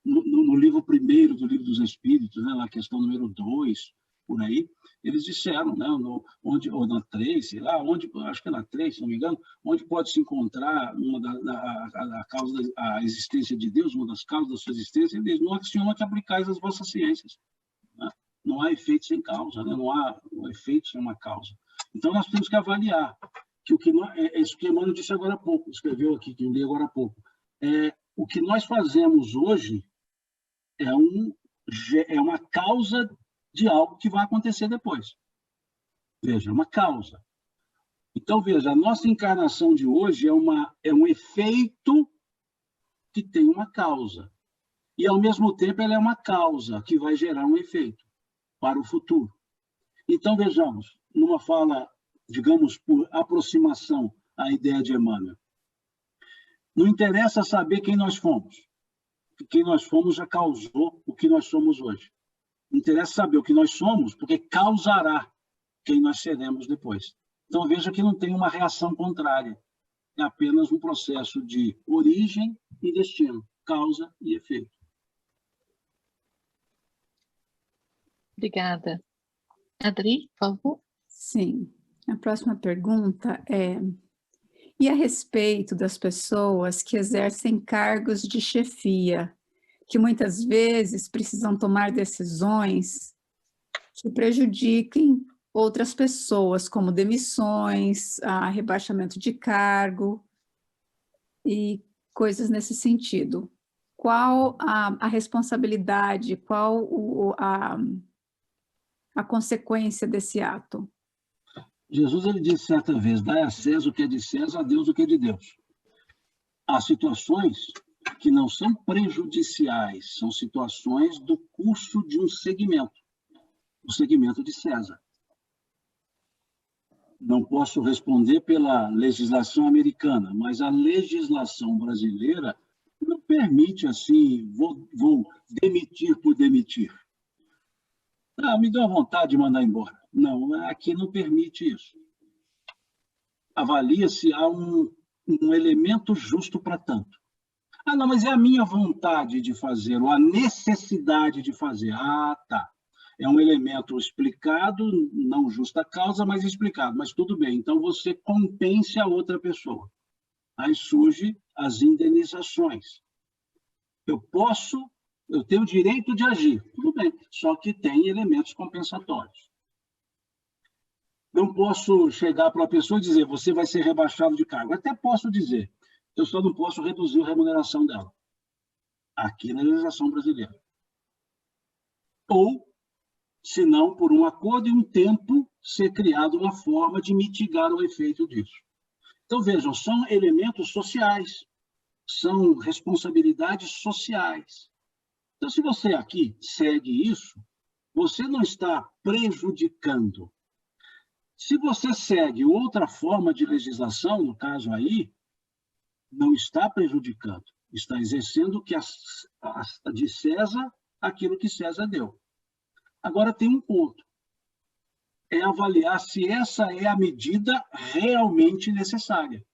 A: no livro primeiro do Livro dos Espíritos, né, na questão número 2, por aí, eles disseram, né, ou na 3, sei lá, acho que é na 3, se não me engano, onde pode se encontrar a existência de Deus, uma das causas da sua existência, eles no axioma que aplicais às vossas ciências. Né? Não há efeito sem causa, né? Não há um efeito sem uma causa. Então, nós temos que avaliar que isso que Emmanuel disse agora há pouco, escreveu aqui, que eu li agora há pouco. O que nós fazemos hoje é uma causa de algo que vai acontecer depois. Veja, é uma causa. Então, veja, a nossa encarnação de hoje é um efeito que tem uma causa. E, ao mesmo tempo, ela é uma causa que vai gerar um efeito para o futuro. Então, vejamos, numa fala, digamos, por aproximação à ideia de Emmanuel, não interessa saber quem nós fomos. Quem nós fomos já causou o que nós somos hoje. Não interessa saber o que nós somos, porque causará quem nós seremos depois. Então, veja que não tem uma reação contrária. É apenas um processo de origem e destino, causa e efeito.
B: Obrigada. Adri, por favor.
C: Sim. A próxima pergunta é: e a respeito das pessoas que exercem cargos de chefia, que muitas vezes precisam tomar decisões que prejudiquem outras pessoas, como demissões, rebaixamento de cargo e coisas nesse sentido. Qual a responsabilidade, qual a consequência desse ato?
A: Jesus, ele disse certa vez, dai a César o que é de César, a Deus o que é de Deus. Há situações que não são prejudiciais, são situações do curso de um segmento, o segmento de César. Não posso responder pela legislação americana, mas a legislação brasileira não permite assim, vou demitir por demitir. Me deu vontade de mandar embora. Não, aqui não permite isso. Avalia se há um elemento justo para tanto. Não, mas é a minha vontade de fazer, ou a necessidade de fazer. Tá. É um elemento explicado, não justa causa, mas explicado. Mas tudo bem, então você compense a outra pessoa. Aí surgem as indenizações. Eu tenho o direito de agir, tudo bem, só que tem elementos compensatórios. Não posso chegar para a pessoa e dizer, você vai ser rebaixado de cargo. Até posso dizer, eu só não posso reduzir a remuneração dela, aqui na legislação brasileira. Ou senão por um acordo e um tempo ser criada uma forma de mitigar o efeito disso. Então, vejam, são elementos sociais, são responsabilidades sociais. Então, se você aqui segue isso, você não está prejudicando. Se você segue outra forma de legislação, no caso aí, não está prejudicando, está exercendo que de César aquilo que César deu. Agora tem um ponto, é avaliar se essa é a medida realmente necessária.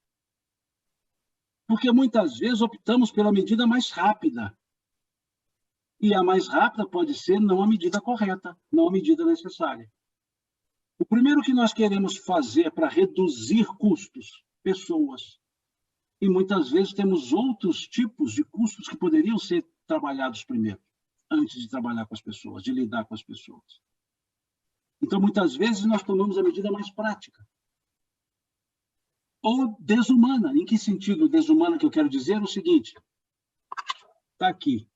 A: Porque muitas vezes optamos pela medida mais rápida. E a mais rápida pode ser não a medida correta, não a medida necessária. O primeiro que nós queremos fazer para reduzir custos, pessoas. E muitas vezes temos outros tipos de custos que poderiam ser trabalhados primeiro, antes de trabalhar com as pessoas, de lidar com as pessoas. Então, muitas vezes, nós tomamos a medida mais prática. Ou desumana. Em que sentido desumana que eu quero dizer? É o seguinte, está aqui.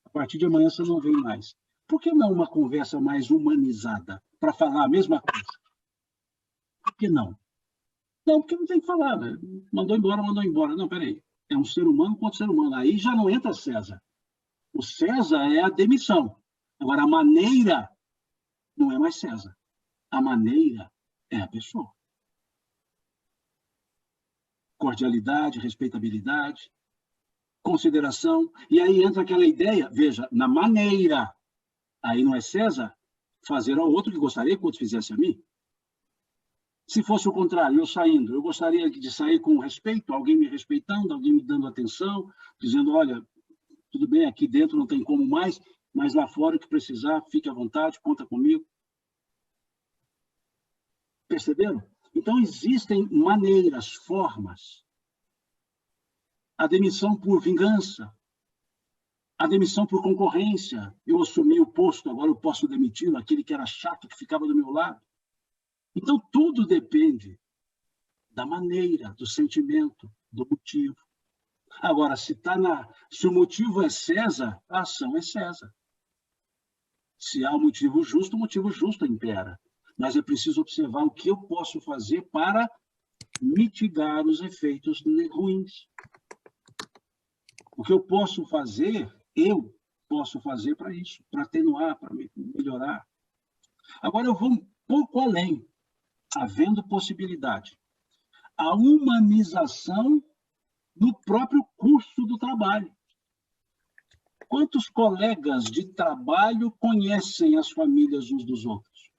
A: A partir de amanhã você não vem mais. Por que não uma conversa mais humanizada? Para falar a mesma coisa? Por que não? Não, porque não tem que falar. Né? Mandou embora, mandou embora. Não, peraí. É um ser humano contra ser humano. Aí já não entra César. O César é a demissão. Agora, a maneira não é mais César. A maneira é a pessoa. Cordialidade, respeitabilidade, consideração. E aí entra aquela ideia, veja, na maneira. Aí não é César fazer ao outro que gostaria que o outro fizesse a mim. Se fosse o contrário, eu saindo, eu gostaria de sair com respeito, alguém me respeitando, alguém me dando atenção, dizendo, olha, tudo bem, aqui dentro não tem como mais, mas lá fora, o que precisar, fique à vontade, conta comigo. Perceberam? Então, existem maneiras, formas. A demissão por vingança, a demissão por concorrência. Eu assumi o posto, agora eu posso demiti-lo, aquele que era chato, que ficava do meu lado. Então, tudo depende da maneira, do sentimento, do motivo. Agora, se o motivo é César, a ação é César. Se há um motivo justo, o motivo justo impera. Mas é preciso observar o que eu posso fazer para mitigar os efeitos ruins. O que eu posso fazer para isso, para atenuar, para melhorar. Agora eu vou um pouco além, havendo possibilidade. A humanização no próprio curso do trabalho. Quantos colegas de trabalho conhecem as famílias uns dos outros?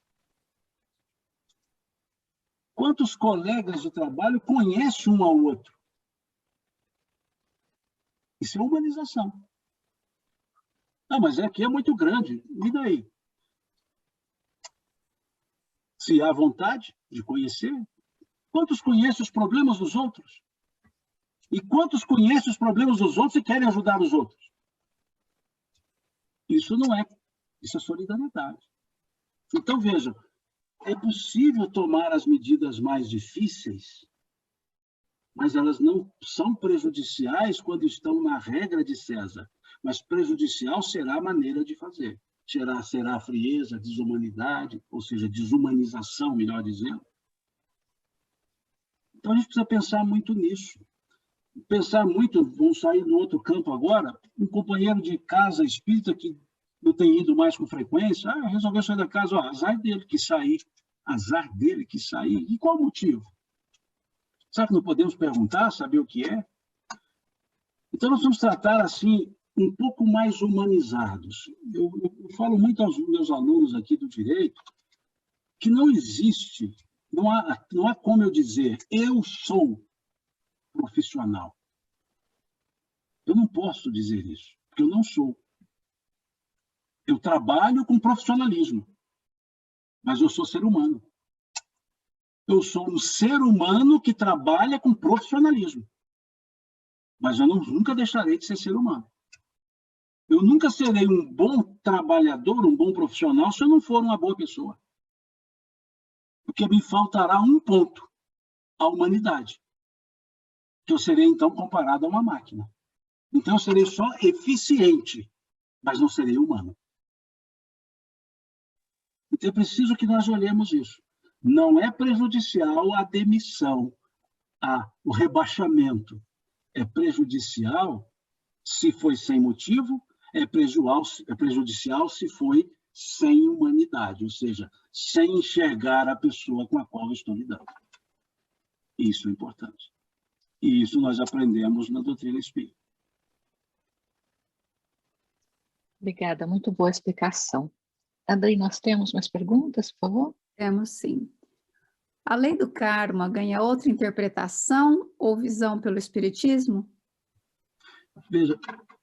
A: Quantos colegas de trabalho conhecem um ao outro? Isso é humanização. Ah, mas aqui é muito grande. E daí? Se há vontade de conhecer, quantos conhecem os problemas dos outros? E quantos conhecem os problemas dos outros e querem ajudar os outros? Isso não é, isso é solidariedade. Então, vejam, é possível tomar as medidas mais difíceis, mas elas não são prejudiciais quando estão na regra de César. Mas prejudicial será a maneira de fazer. Será a frieza, a desumanidade, ou seja, desumanização, melhor dizendo. Então, a gente precisa pensar muito nisso. Pensar muito, vamos sair do outro campo agora, um companheiro de casa espírita que não tem ido mais com frequência, resolveu sair da casa, azar dele que sair. Azar dele que sair. E qual o motivo? Será que não podemos perguntar, saber o que é? Então, nós vamos tratar assim, um pouco mais humanizados. Eu falo muito aos meus alunos aqui do direito que não existe, não há como eu dizer, eu sou profissional. Eu não posso dizer isso, porque eu não sou. Eu trabalho com profissionalismo, mas eu sou ser humano. Eu sou um ser humano que trabalha com profissionalismo, mas eu nunca deixarei de ser ser humano. Eu nunca serei um bom trabalhador, um bom profissional, se eu não for uma boa pessoa. Porque me faltará um ponto, a humanidade. Que eu serei, então, comparado a uma máquina. Então, eu serei só eficiente, mas não serei humano. Então, é preciso que nós olhemos isso. Não é prejudicial a demissão, o rebaixamento. É prejudicial se foi sem motivo, é prejudicial se foi sem humanidade, ou seja, sem enxergar a pessoa com a qual eu estou lidando. Isso é importante. E isso nós aprendemos na doutrina espírita.
B: Obrigada, muito boa explicação. Adri, nós temos mais perguntas, por favor?
C: Temos sim. A lei do karma ganha outra interpretação ou visão pelo Espiritismo?
A: Veja,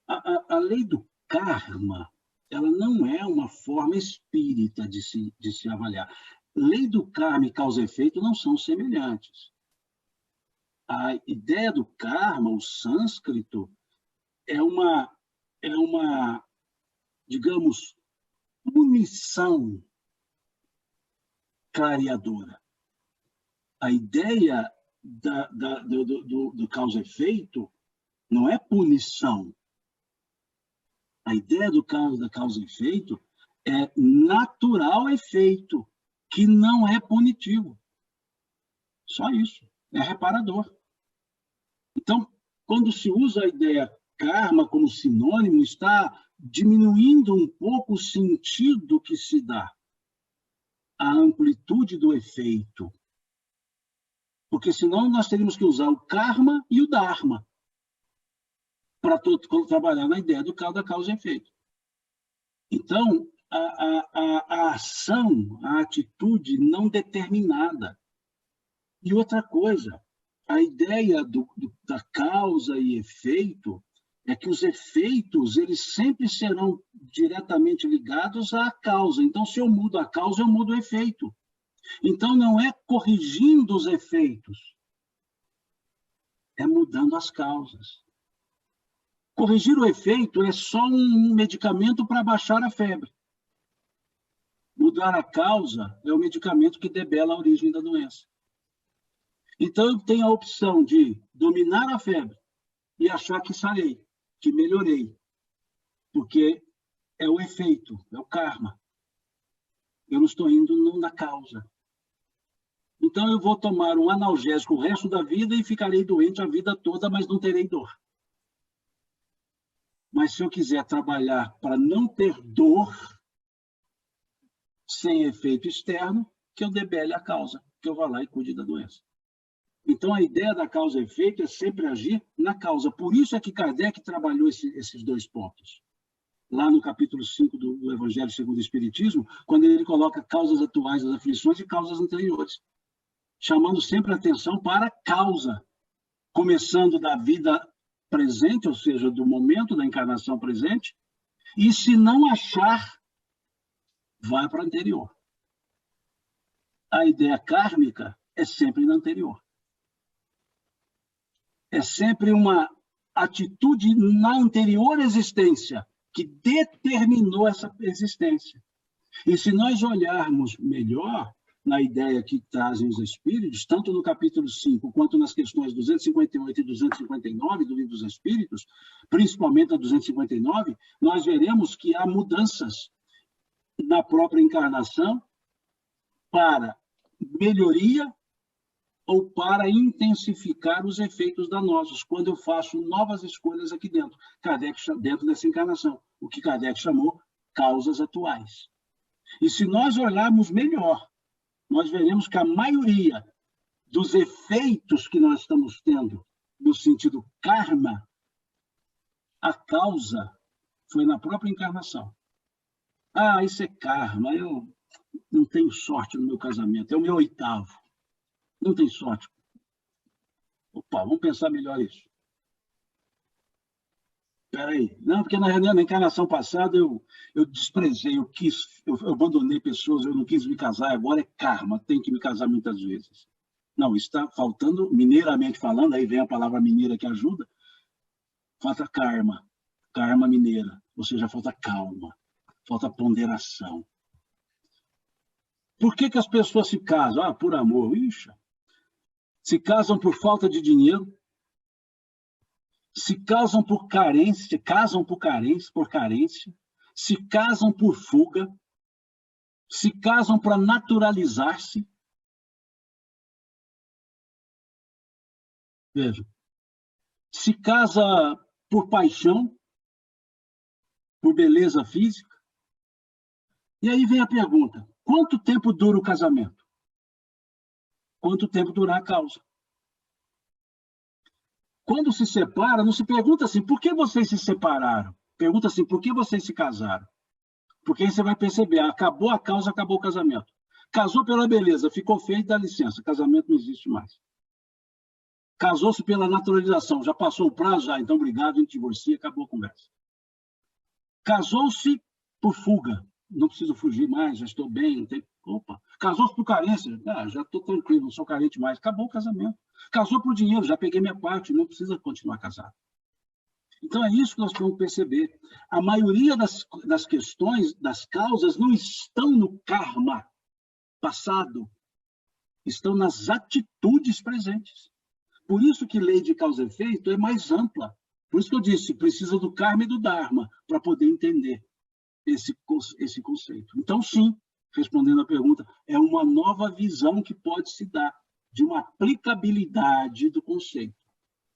A: a lei do karma, ela não é uma forma espírita de se avaliar. Lei do karma e causa e efeito não são semelhantes. A ideia do karma, o sânscrito, é uma digamos, punição clareadora. A ideia do causa e efeito não é punição. A ideia da causa e efeito é natural efeito, que não é punitivo. Só isso. É reparador. Então, quando se usa a ideia karma como sinônimo, está diminuindo um pouco o sentido que se dá, a amplitude do efeito. Porque senão nós teríamos que usar o karma e o dharma para trabalhar na ideia da causa e efeito. Então, a ação, a atitude não determinada. E outra coisa, a ideia da causa e efeito é que os efeitos eles sempre serão diretamente ligados à causa. Então, se eu mudo a causa, eu mudo o efeito. Então, não é corrigindo os efeitos, é mudando as causas. Corrigir o efeito é só um medicamento para baixar a febre. Mudar a causa é o medicamento que debela a origem da doença. Então, eu tenho a opção de dominar a febre e achar que sarei, que melhorei, porque é o efeito, é o karma. Eu não estou indo na causa. Então, eu vou tomar um analgésico o resto da vida e ficarei doente a vida toda, mas não terei dor. Mas se eu quiser trabalhar para não ter dor, sem efeito externo, que eu debele a causa, que eu vá lá e cuide da doença. Então, a ideia da causa e efeito é sempre agir na causa. Por isso é que Kardec trabalhou esses dois pontos. Lá no capítulo 5 do Evangelho segundo o Espiritismo, quando ele coloca causas atuais das aflições e causas anteriores, chamando sempre a atenção para a causa, começando da vida presente, ou seja, do momento da encarnação presente, e se não achar, vai para a anterior. A ideia kármica é sempre na anterior. É sempre uma atitude na anterior existência que determinou essa existência. E se nós olharmos melhor na ideia que trazem os Espíritos, tanto no capítulo 5 quanto nas questões 258 e 259 do Livro dos Espíritos, principalmente a 259, nós veremos que há mudanças na própria encarnação para melhoria ou para intensificar os efeitos danosos, quando eu faço novas escolhas aqui dentro, dentro dessa encarnação, o que Kardec chamou causas atuais. E se nós olharmos melhor, nós veremos que a maioria dos efeitos que nós estamos tendo, no sentido karma, a causa foi na própria encarnação. Ah, isso é karma, eu não tenho sorte no meu casamento, é o meu 8º. Não tem sorte. Opa, vamos pensar melhor isso. Espera aí. Não, porque na encarnação passada eu desprezei, eu abandonei pessoas, eu não quis me casar, agora é karma, tenho que me casar muitas vezes. Não, isso está faltando, mineiramente falando, aí vem a palavra mineira que ajuda, falta karma, karma mineira, ou seja, falta calma, falta ponderação. Por que as pessoas se casam? Ah, por amor. Ixi. Se casam por falta de dinheiro, se casam por carência, se casam por carência, se casam por fuga, se casam para naturalizar-se. Veja, se casa por paixão, por beleza física. E aí vem a pergunta, quanto tempo dura o casamento? Quanto tempo dura a causa? Quando se separa, não se pergunta assim, por que vocês se separaram? Pergunta assim, por que vocês se casaram? Porque aí você vai perceber, acabou a causa, acabou o casamento. Casou pela beleza, ficou feio, dá licença, casamento não existe mais. Casou-se pela naturalização, já passou o prazo, já, então obrigado, a gente divorcia, acabou a conversa. Casou-se por fuga, não preciso fugir mais, já estou bem, não tem... Opa, casou-se por carência, já estou tranquilo, não sou carente mais, acabou o casamento. Casou por dinheiro, já peguei minha parte, não precisa continuar casado. Então é isso que nós vamos perceber. A maioria das questões, das causas, não estão no karma passado, estão nas atitudes presentes. Por isso que lei de causa e efeito é mais ampla. Por isso que eu disse, precisa do karma e do dharma para poder entender esse conceito. Então, sim, respondendo à pergunta, é uma nova visão que pode se dar de uma aplicabilidade do conceito,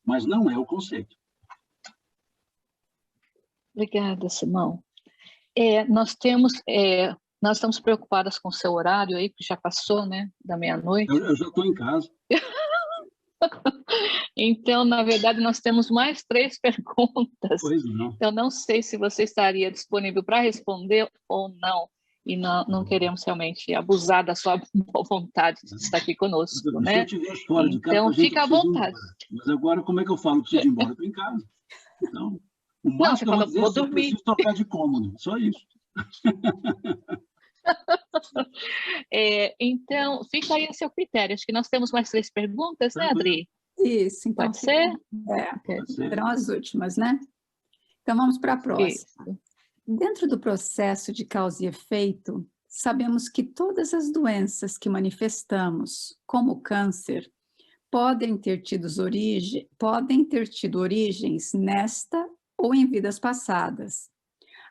A: mas não é o conceito.
B: Obrigada, Simão. Nós estamos preocupadas com o seu horário aí, que já passou, né, da meia-noite.
A: Eu já estou em casa.
B: Então, na verdade, nós temos mais 3 perguntas.
A: Pois não.
B: Eu não sei se você estaria disponível para responder ou não, e não queremos realmente abusar da sua boa vontade de estar aqui conosco, né?
A: Se eu estivesse fora de casa,
B: então, fica à vontade.
A: Mas agora, como é que eu falo? Preciso ir embora? Eu estou em casa. Então, o máximo que eu vou dizer é que eu preciso trocar de cômodo. Só isso.
B: Então, fica aí a seu critério. Acho que nós temos mais 3 perguntas, né, Adri?
C: Isso, então.
B: Pode ser?
C: Serão as últimas, né? Então, vamos para a próxima. Isso. Dentro do processo de causa e efeito, sabemos que todas as doenças que manifestamos, como o câncer, podem ter tido origens nesta ou em vidas passadas.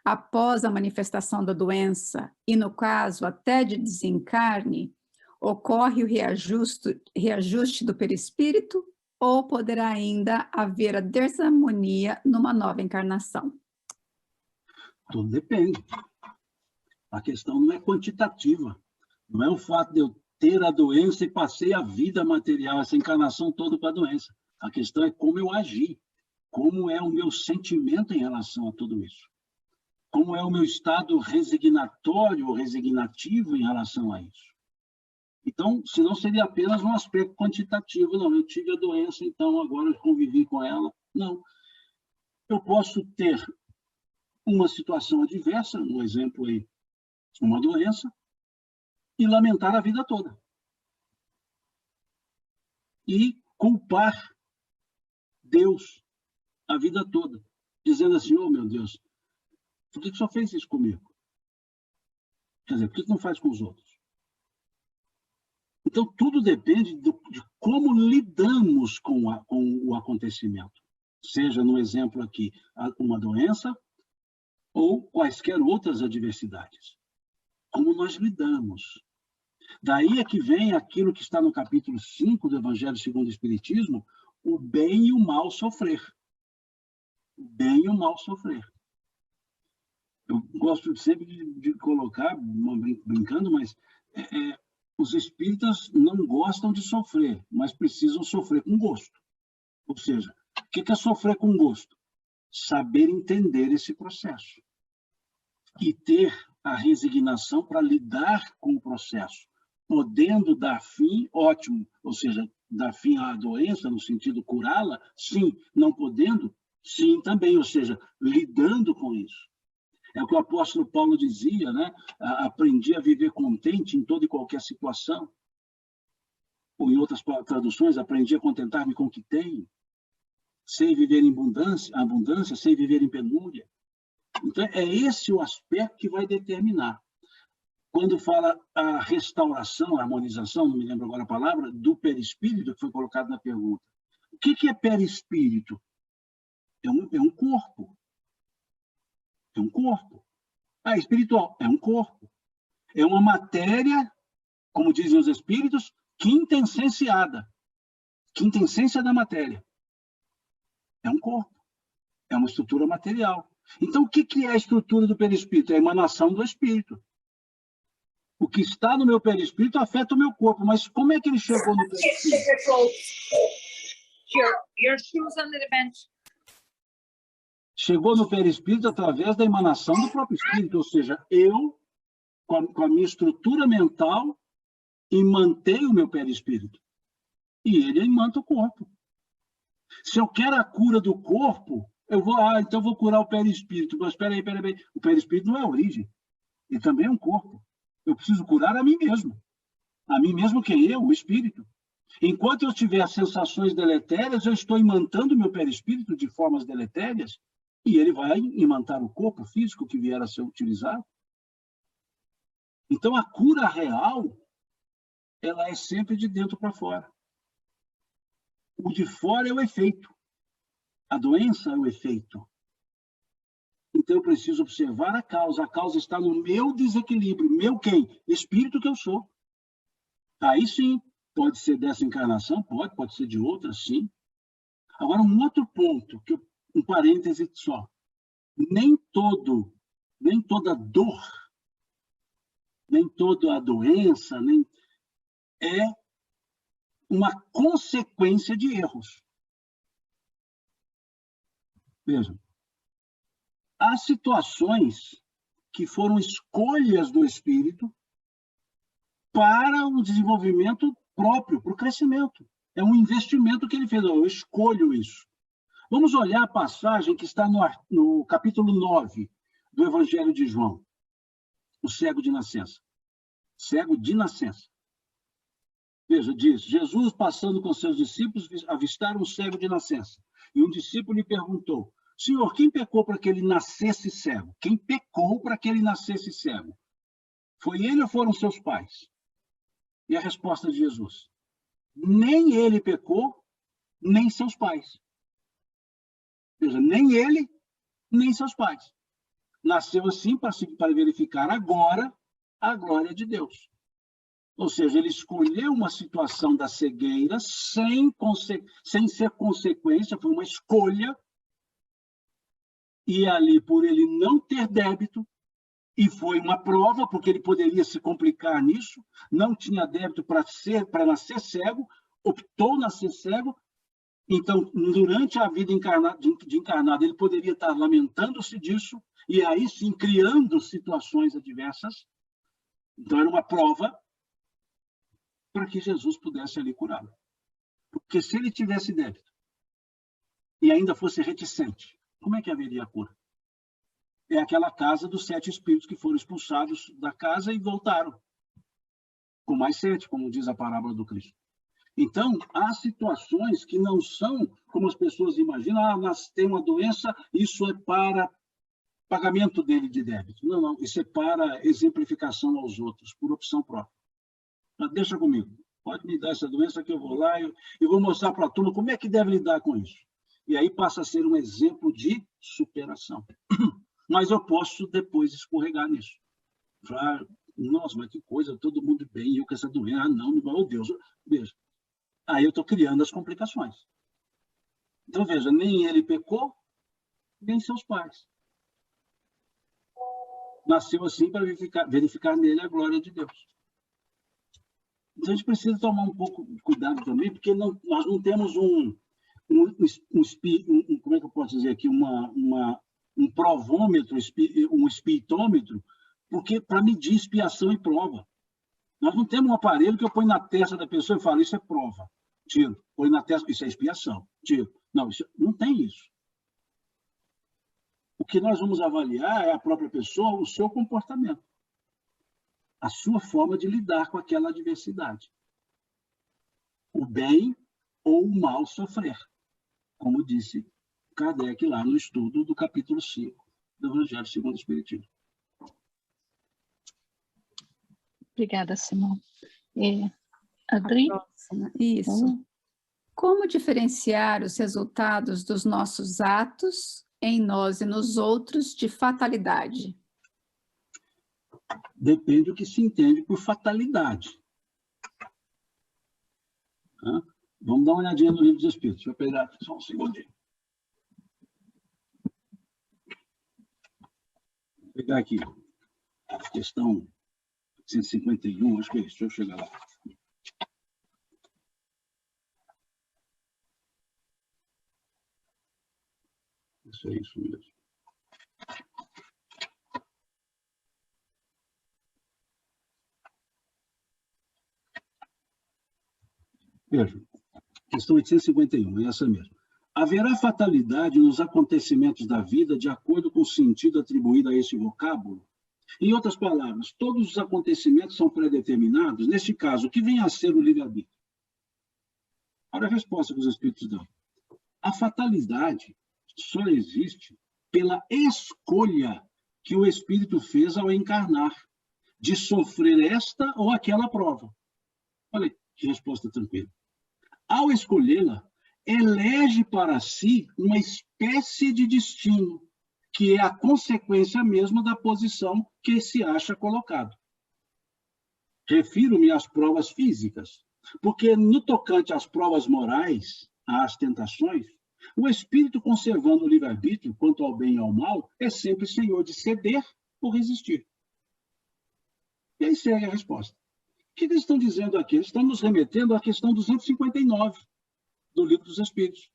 C: Após a manifestação da doença, e no caso até de desencarne, ocorre o reajuste do perispírito ou poderá ainda haver a desarmonia numa nova encarnação?
A: Tudo depende. A questão não é quantitativa. Não é o fato de eu ter a doença e passei a vida material, essa encarnação toda com a doença. A questão é como eu agi, como é o meu sentimento em relação a tudo isso. Como é o meu estado resignatório ou resignativo em relação a isso. Então, senão seria apenas um aspecto quantitativo. Não, eu tive a doença, então agora eu convivi com ela. Não. Eu posso ter uma situação adversa, um exemplo aí, uma doença, e lamentar a vida toda. E culpar Deus a vida toda, dizendo assim, oh meu Deus, por que só fez isso comigo? Quer dizer, por que não faz com os outros? Então, tudo depende de como lidamos com o acontecimento. Seja, no exemplo aqui, uma doença ou quaisquer outras adversidades. Como nós lidamos. Daí é que vem aquilo que está no capítulo 5 do Evangelho segundo o Espiritismo, o bem e o mal sofrer. O bem e o mal sofrer. Eu gosto sempre de colocar, brincando, mas os espíritas não gostam de sofrer, mas precisam sofrer com gosto. Ou seja, o que é sofrer com gosto? Saber entender esse processo. E ter a resignação para lidar com o processo. Podendo dar fim, ótimo. Ou seja, dar fim à doença, no sentido curá-la, sim. Não podendo, sim também. Ou seja, lidando com isso. É o que o apóstolo Paulo dizia, né? Aprendi a viver contente em toda e qualquer situação. Ou em outras traduções, aprendi a contentar-me com o que tenho. Sei viver em abundância, sei viver em penúria. Então, é esse o aspecto que vai determinar. Quando fala a restauração, a harmonização, não me lembro agora a palavra, do perispírito, que foi colocado na pergunta. O que é perispírito? É um corpo. É um corpo. Espiritual é um corpo. É uma matéria, como dizem os espíritos, quintessenciada. Quintessência da matéria. É um corpo. É uma estrutura material. Então, o que é a estrutura do perispírito? É a emanação do espírito. O que está no meu perispírito afeta o meu corpo, mas como é que ele chegou no perispírito? Chegou no perispírito através da emanação do próprio espírito, ou seja, eu, com a minha estrutura mental, imantei o meu perispírito. E ele imanta o corpo. Se eu quero a cura do corpo, então eu vou curar o perispírito. Mas espera aí. O perispírito não é a origem. Ele também é um corpo. Eu preciso curar a mim mesmo. A mim mesmo quem eu, o espírito. Enquanto eu tiver sensações deletérias, eu estou imantando o meu perispírito de formas deletérias e ele vai imantar o corpo físico que vier a ser utilizado. Então, a cura real, ela é sempre de dentro para fora. O de fora é o efeito. A doença é o efeito. Então, eu preciso observar a causa. A causa está no meu desequilíbrio. Meu quem? Espírito que eu sou. Aí sim, pode ser dessa encarnação, pode ser de outra, sim. Agora, um outro ponto, um parêntese só. Nem toda dor, nem toda a doença, é uma consequência de erros. Vejam, há situações que foram escolhas do espírito para o desenvolvimento próprio, para o crescimento. É um investimento que ele fez. Eu escolho isso. Vamos olhar a passagem que está no capítulo 9 do Evangelho de João. O cego de nascença. Cego de nascença. Veja, diz, Jesus, passando com seus discípulos, avistaram um cego de nascença. E um discípulo lhe perguntou, Senhor, quem pecou para que ele nascesse cego? Quem pecou para que ele nascesse cego? Foi ele ou foram seus pais? E a resposta de Jesus, nem ele pecou, nem seus pais. Veja, nem ele, nem seus pais. Nasceu assim para verificar agora a glória de Deus. Ou seja, ele escolheu uma situação da cegueira sem ser consequência, foi uma escolha, e ali, por ele não ter débito, e foi uma prova, porque ele poderia se complicar nisso, não tinha débito para nascer cego, optou nascer cego, então, durante a vida de encarnado, ele poderia estar lamentando-se disso, e aí sim, criando situações adversas. Então, era uma prova para que Jesus pudesse ali curá-lo. Porque se ele tivesse débito e ainda fosse reticente, como é que haveria a cura? É aquela casa dos 7 espíritos que foram expulsados da casa e voltaram. Com mais 7, como diz a parábola do Cristo. Então, há situações que não são como as pessoas imaginam, tem uma doença, isso é para pagamento dele de débito. Não, isso é para exemplificação aos outros, por opção própria. Mas deixa comigo, pode me dar essa doença que eu vou lá e vou mostrar para a turma como é que deve lidar com isso. E aí passa a ser um exemplo de superação. Mas eu posso depois escorregar nisso. Falar, nossa, mas que coisa, todo mundo bem, eu com essa doença, não, meu Deus, veja. Aí eu estou criando as complicações. Então, veja, nem ele pecou, nem seus pais. Nasceu assim para verificar nele a glória de Deus. Então, a gente precisa tomar um pouco de cuidado também, porque nós não temos como é que eu posso dizer aqui, um provômetro, um espiritômetro, porque para medir expiação e prova. Nós não temos um aparelho que eu ponho na testa da pessoa e falo, isso é prova. Tiro. Põe na testa, isso é expiação. Tiro. Não, não tem isso. O que nós vamos avaliar é a própria pessoa, o seu comportamento. A sua forma de lidar com aquela adversidade. O bem ou o mal sofrer. Como disse Kardec lá no estudo do capítulo 5 do Evangelho segundo o Espiritismo.
B: Obrigada, Simão. Adri?
C: Isso. Como diferenciar os resultados dos nossos atos em nós e nos outros de fatalidade?
A: Depende do que se entende por fatalidade. Tá? Vamos dar uma olhadinha no Livro dos Espíritos. Deixa eu pegar aqui só um segundinho. Vou pegar aqui a questão 151, acho que é isso. Deixa eu chegar lá. Isso é isso mesmo. Veja, questão 851, é essa mesmo. Haverá fatalidade nos acontecimentos da vida de acordo com o sentido atribuído a esse vocábulo? Em outras palavras, todos os acontecimentos são predeterminados? Neste caso, o que vem a ser o livre-arbítrio? Olha a resposta que os Espíritos dão. A fatalidade só existe pela escolha que o Espírito fez ao encarnar, de sofrer esta ou aquela prova. Olha aí, que resposta tranquila. Ao escolhê-la, elege para si uma espécie de destino, que é a consequência mesma da posição que se acha colocado. Refiro-me às provas físicas, porque no tocante às provas morais, às tentações, o espírito, conservando o livre-arbítrio quanto ao bem e ao mal, é sempre senhor de ceder ou resistir. E aí segue a resposta. O que eles estão dizendo aqui? Eles estão nos remetendo à questão 259 do Livro dos Espíritos,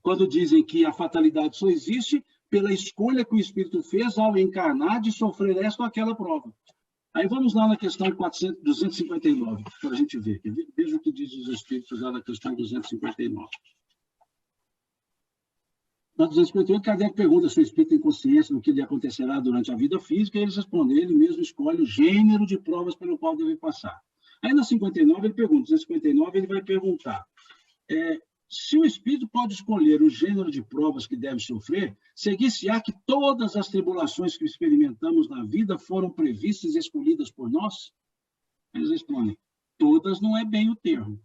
A: quando dizem que a fatalidade só existe pela escolha que o espírito fez ao encarnar de sofrer esta ou aquela prova. Aí vamos lá na questão 259, para a gente ver. Veja o que diz os Espíritos lá na questão 259. Na 258, Kardec pergunta se o espírito tem consciência do que lhe acontecerá durante a vida física, e eles respondem, ele mesmo escolhe o gênero de provas pelo qual deve passar. Aí na 59 ele pergunta, na 59 ele vai perguntar, se o espírito pode escolher o gênero de provas que deve sofrer, seguir-se-á que todas as tribulações que experimentamos na vida foram previstas e escolhidas por nós? Eles respondem, todas não é bem o termo.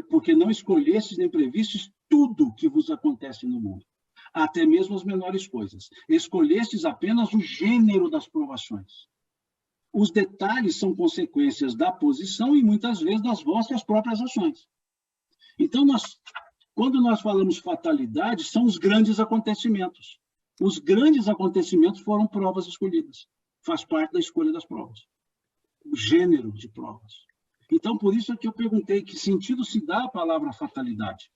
A: Porque não escolhestes nem previstes tudo que vos acontece no mundo, até mesmo as menores coisas. Escolhestes apenas o gênero das provações. Os detalhes são consequências da posição e muitas vezes das vossas próprias ações. Então, quando nós falamos fatalidade, são os grandes acontecimentos. Os grandes acontecimentos foram provas escolhidas. Faz parte da escolha das provas. O gênero de provas. Então, por isso é que eu perguntei que sentido se dá a palavra fatalidade.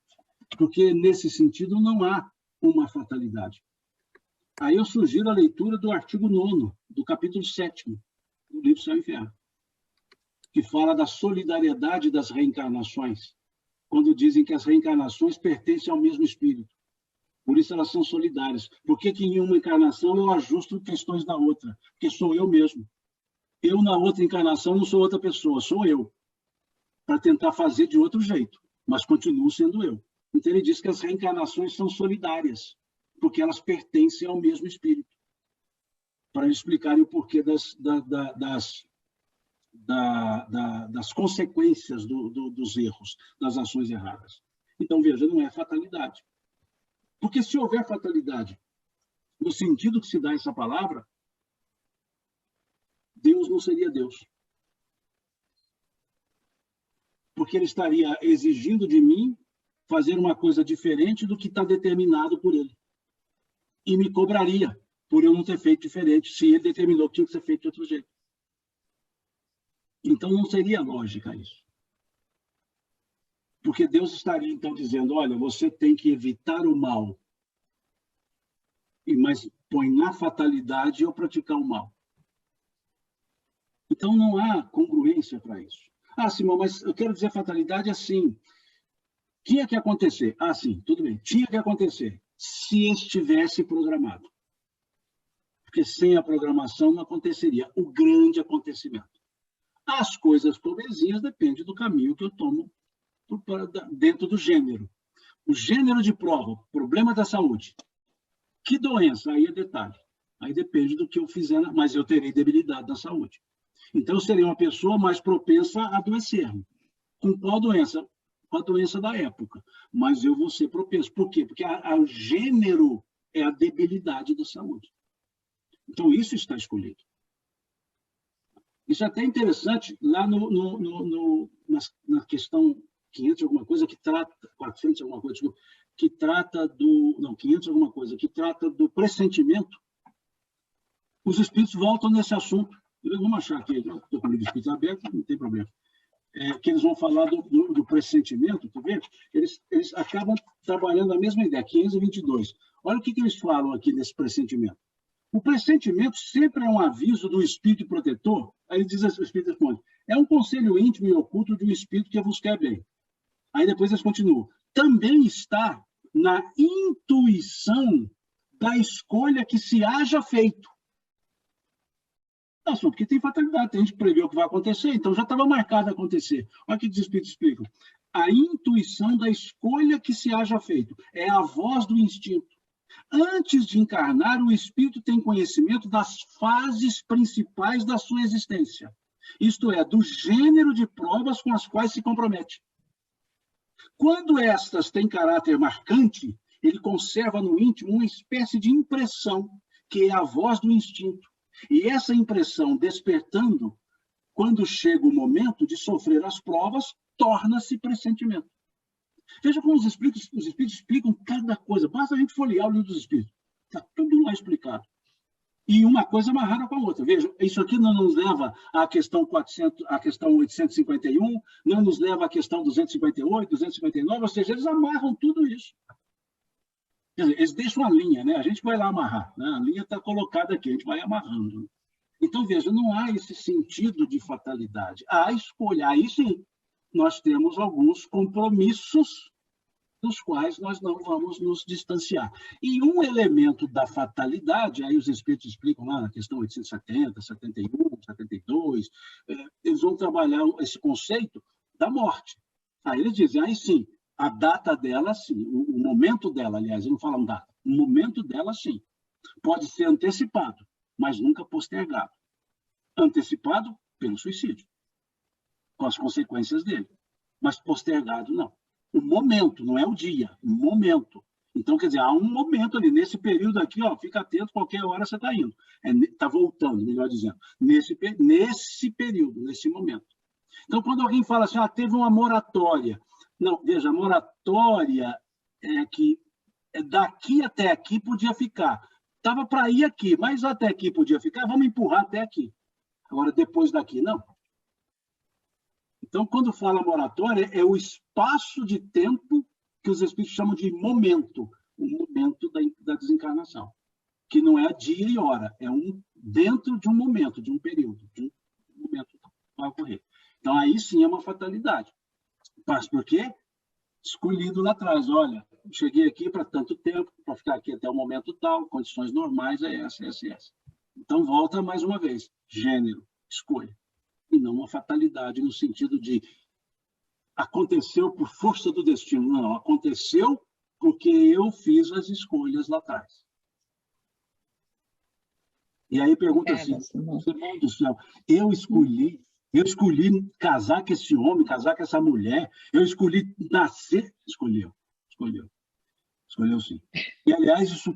A: Porque, nesse sentido, não há uma fatalidade. Aí eu sugiro a leitura do artigo 9º, do capítulo 7º, do livro Céu e Inferno, que fala da solidariedade das reencarnações, quando dizem que as reencarnações pertencem ao mesmo espírito. Por isso elas são solidárias. Por que em uma encarnação eu ajusto questões da outra? Porque sou eu mesmo. Eu, na outra encarnação, não sou outra pessoa, sou eu. Para tentar fazer de outro jeito, mas continuo sendo eu. Então ele diz que as reencarnações são solidárias, porque elas pertencem ao mesmo espírito. Para explicarem o porquê das consequências dos erros, das ações erradas. Então, veja, não é fatalidade. Porque se houver fatalidade, no sentido que se dá essa palavra, Deus não seria Deus. Porque ele estaria exigindo de mim fazer uma coisa diferente do que está determinado por ele. E me cobraria por eu não ter feito diferente, se ele determinou que tinha que ser feito de outro jeito. Então, não seria lógica isso. Porque Deus estaria, então, dizendo, olha, você tem que evitar o mal, mas põe na fatalidade eu praticar o mal. Então, não há congruência para isso. Ah, Simão, mas eu quero dizer fatalidade assim. Tinha que acontecer. Ah, sim, tudo bem. Tinha que acontecer se estivesse programado. Porque sem a programação não aconteceria o grande acontecimento. As coisas pobrezinhas dependem do caminho que eu tomo dentro do gênero. O gênero de prova, problema da saúde. Que doença? Aí é detalhe. Aí depende do que eu fizer, mas eu terei debilidade da saúde. Então, eu serei uma pessoa mais propensa a adoecer-me. Com qual doença? Com a doença da época. Mas eu vou ser propenso. Por quê? Porque o gênero é a debilidade da saúde. Então, isso está escolhido. Isso é até interessante lá na questão 500 alguma coisa, que trata, 400 alguma coisa, desculpa, que trata do, não, 500 alguma coisa, que trata do pressentimento. Os espíritos voltam nesse assunto. Vamos achar aqui, estou com o livro de espíritos aberto, não tem problema. Que eles vão falar do pressentimento, tá vendo? Eles acabam trabalhando a mesma ideia, 522. Olha o que eles falam aqui desse pressentimento. O pressentimento sempre é um aviso do espírito protetor. Aí diz o espírito responde, é um conselho íntimo e oculto de um espírito que vos quer bem. Aí depois eles continuam. Também está na intuição da escolha que se haja feito. Não, porque tem fatalidade, tem gente que prevê o que vai acontecer, então já estava marcado a acontecer. Olha o que os espíritos explicam. A intuição da escolha que se haja feito é a voz do instinto. Antes de encarnar, o espírito tem conhecimento das fases principais da sua existência, isto é, do gênero de provas com as quais se compromete. Quando estas têm caráter marcante, ele conserva no íntimo uma espécie de impressão, que é a voz do instinto. E essa impressão, despertando, quando chega o momento de sofrer as provas, torna-se pressentimento. Veja como os espíritos explicam cada coisa. Basta a gente folhear o livro dos espíritos. Está tudo lá explicado. E uma coisa amarrada com a outra. Veja, isso aqui não nos leva à questão 400, à questão 851, não nos leva à questão 258, 259, ou seja, eles amarram tudo isso. Quer dizer, eles deixam a linha, né? A gente vai lá amarrar, né? A linha está colocada aqui, a gente vai amarrando. Então, veja, não há esse sentido de fatalidade. Há escolha. Aí sim, nós temos alguns compromissos dos quais nós não vamos nos distanciar. E um elemento da fatalidade, aí os espíritos explicam lá na questão 870, 71, 72, eles vão trabalhar esse conceito da morte. Aí eles dizem, aí sim, a data dela, sim, o momento dela, aliás, eles não falam data, o momento dela, sim, pode ser antecipado, mas nunca postergado. Antecipado pelo suicídio, com as consequências dele, mas postergado não. O momento, não é o dia, o momento. Então, quer dizer, há um momento ali, nesse período aqui, ó, fica atento, qualquer hora você está indo. Está voltando, melhor dizendo, nesse período, nesse momento. Então, quando alguém fala assim, teve uma moratória. Não, veja, a moratória é que daqui até aqui podia ficar. Estava para ir aqui, mas até aqui podia ficar, vamos empurrar até aqui. Agora, depois daqui, não. Então, quando fala moratória, é o espaço de tempo que os espíritos chamam de momento, o momento da desencarnação, que não é dia e hora, é dentro de um momento, de um período, de um momento que vai ocorrer. Então, aí sim é uma fatalidade. Mas por quê? Escolhido lá atrás, olha, cheguei aqui para tanto tempo, para ficar aqui até o momento tal, condições normais é essa. Então, volta mais uma vez, gênero, escolha. E não uma fatalidade no sentido de aconteceu por força do destino. Não, aconteceu porque eu fiz as escolhas lá atrás. E aí pergunta assim, irmão do céu, eu escolhi casar com esse homem, casar com essa mulher, eu escolhi nascer, escolheu sim. E aliás, isso,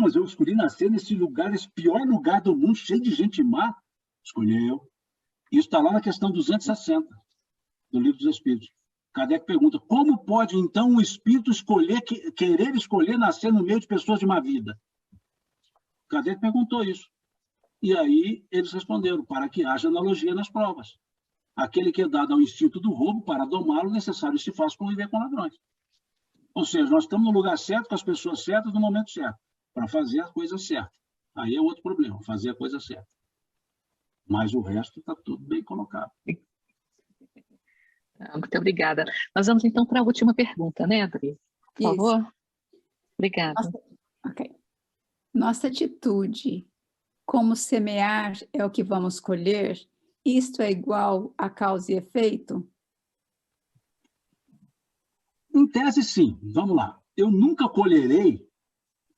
A: mas eu escolhi nascer nesse lugar, esse pior lugar do mundo, cheio de gente má, escolheu. Isso está lá na questão 260 do Livro dos Espíritos. Kardec pergunta, como pode, então, um espírito querer escolher nascer no meio de pessoas de má vida? Kardec perguntou isso. E aí eles responderam, para que haja analogia nas provas. Aquele que é dado ao instinto do roubo, para domá-lo, necessário se faz conviver com ladrões. Ou seja, nós estamos no lugar certo, com as pessoas certas, no momento certo, para fazer a coisa certa. Aí é outro problema, fazer a coisa certa. Mas o resto está tudo bem colocado.
B: Muito obrigada. Nós vamos, então, para a última pergunta, né, Adri? Por favor. Obrigada.
C: Ok. Nossa atitude, como semear é o que vamos colher, isto é igual a causa e efeito?
A: Em tese, sim. Vamos lá. Eu nunca colherei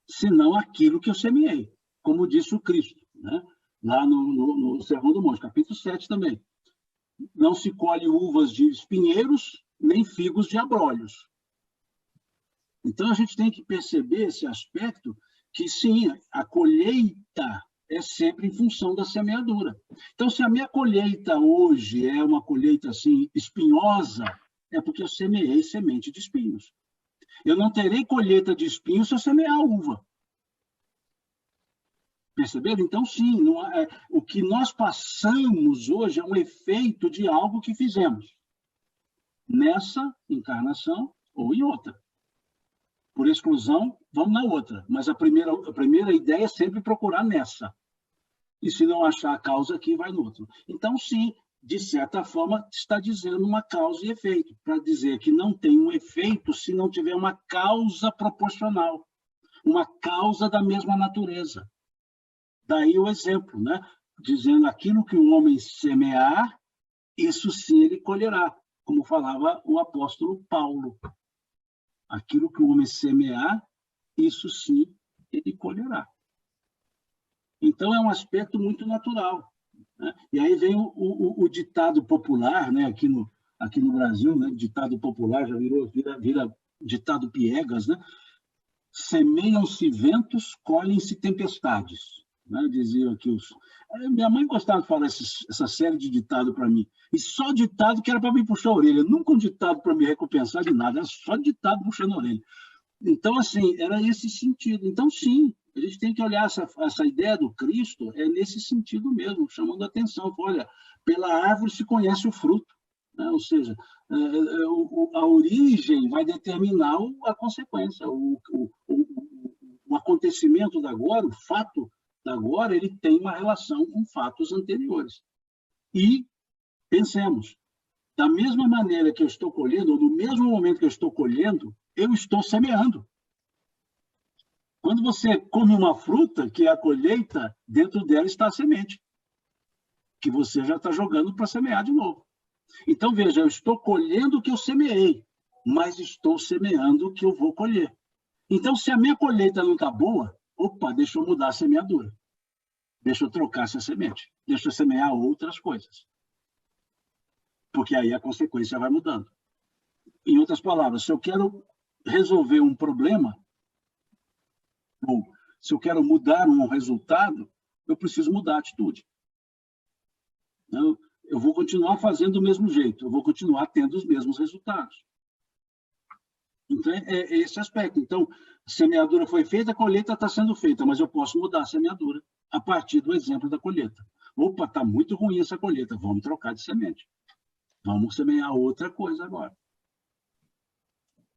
A: senão aquilo que eu semeei, como disse o Cristo, né? Lá no Sermão do Monte, capítulo 7 também. Não se colhe uvas de espinheiros, nem figos de abrolhos. Então, a gente tem que perceber esse aspecto que, sim, a colheita é sempre em função da semeadura. Então, se a minha colheita hoje é uma colheita assim espinhosa, é porque eu semeei semente de espinhos. Eu não terei colheita de espinhos se eu semear uva. Perceberam? Então, sim, o que nós passamos hoje é um efeito de algo que fizemos nessa encarnação ou em outra. Por exclusão, vamos na outra. Mas a primeira ideia é sempre procurar nessa. E se não achar a causa aqui, vai no outro. Então, sim, de certa forma, está dizendo uma causa e efeito. Para dizer que não tem um efeito se não tiver uma causa proporcional. Uma causa da mesma natureza. Daí o exemplo, né? Dizendo aquilo que o homem semear, isso sim ele colherá. Como falava o apóstolo Paulo. Aquilo que o homem semear, isso sim ele colherá. Então, é um aspecto muito natural. Né? E aí vem o ditado popular, né? aqui no Brasil, né? Ditado popular já vira ditado piegas, né? Semeiam-se ventos, colhem-se tempestades. Né? Diziam aqui minha mãe gostava de falar essa série de ditado para mim. E só ditado que era para me puxar a orelha. Nunca um ditado para me recompensar de nada. Era só ditado puxando a orelha. Então, assim, era esse sentido. Então, sim, a gente tem que olhar essa ideia do Cristo nesse sentido mesmo, chamando a atenção. Olha, pela árvore se conhece o fruto. Né? Ou seja, a origem vai determinar a consequência. O acontecimento da agora, o fato da agora, ele tem uma relação com fatos anteriores. E pensemos, da mesma maneira que eu estou colhendo, ou no mesmo momento que eu estou colhendo, eu estou semeando. Quando você come uma fruta, que é a colheita, dentro dela está a semente, que você já está jogando para semear de novo. Então, veja, eu estou colhendo o que eu semeei, mas estou semeando o que eu vou colher. Então, se a minha colheita não está boa, opa, deixa eu mudar a semeadura. Deixa eu trocar essa semente. Deixa eu semear outras coisas. Porque aí a consequência vai mudando. Em outras palavras, se eu quero resolver um problema, ou se eu quero mudar um resultado, eu preciso mudar a atitude. Eu vou continuar fazendo do mesmo jeito, eu vou continuar tendo os mesmos resultados. Então, é esse aspecto. Então, a semeadura foi feita, a colheita está sendo feita, mas eu posso mudar a semeadura a partir do exemplo da colheita. Opa, está muito ruim essa colheita, vamos trocar de semente. Vamos semear outra coisa agora.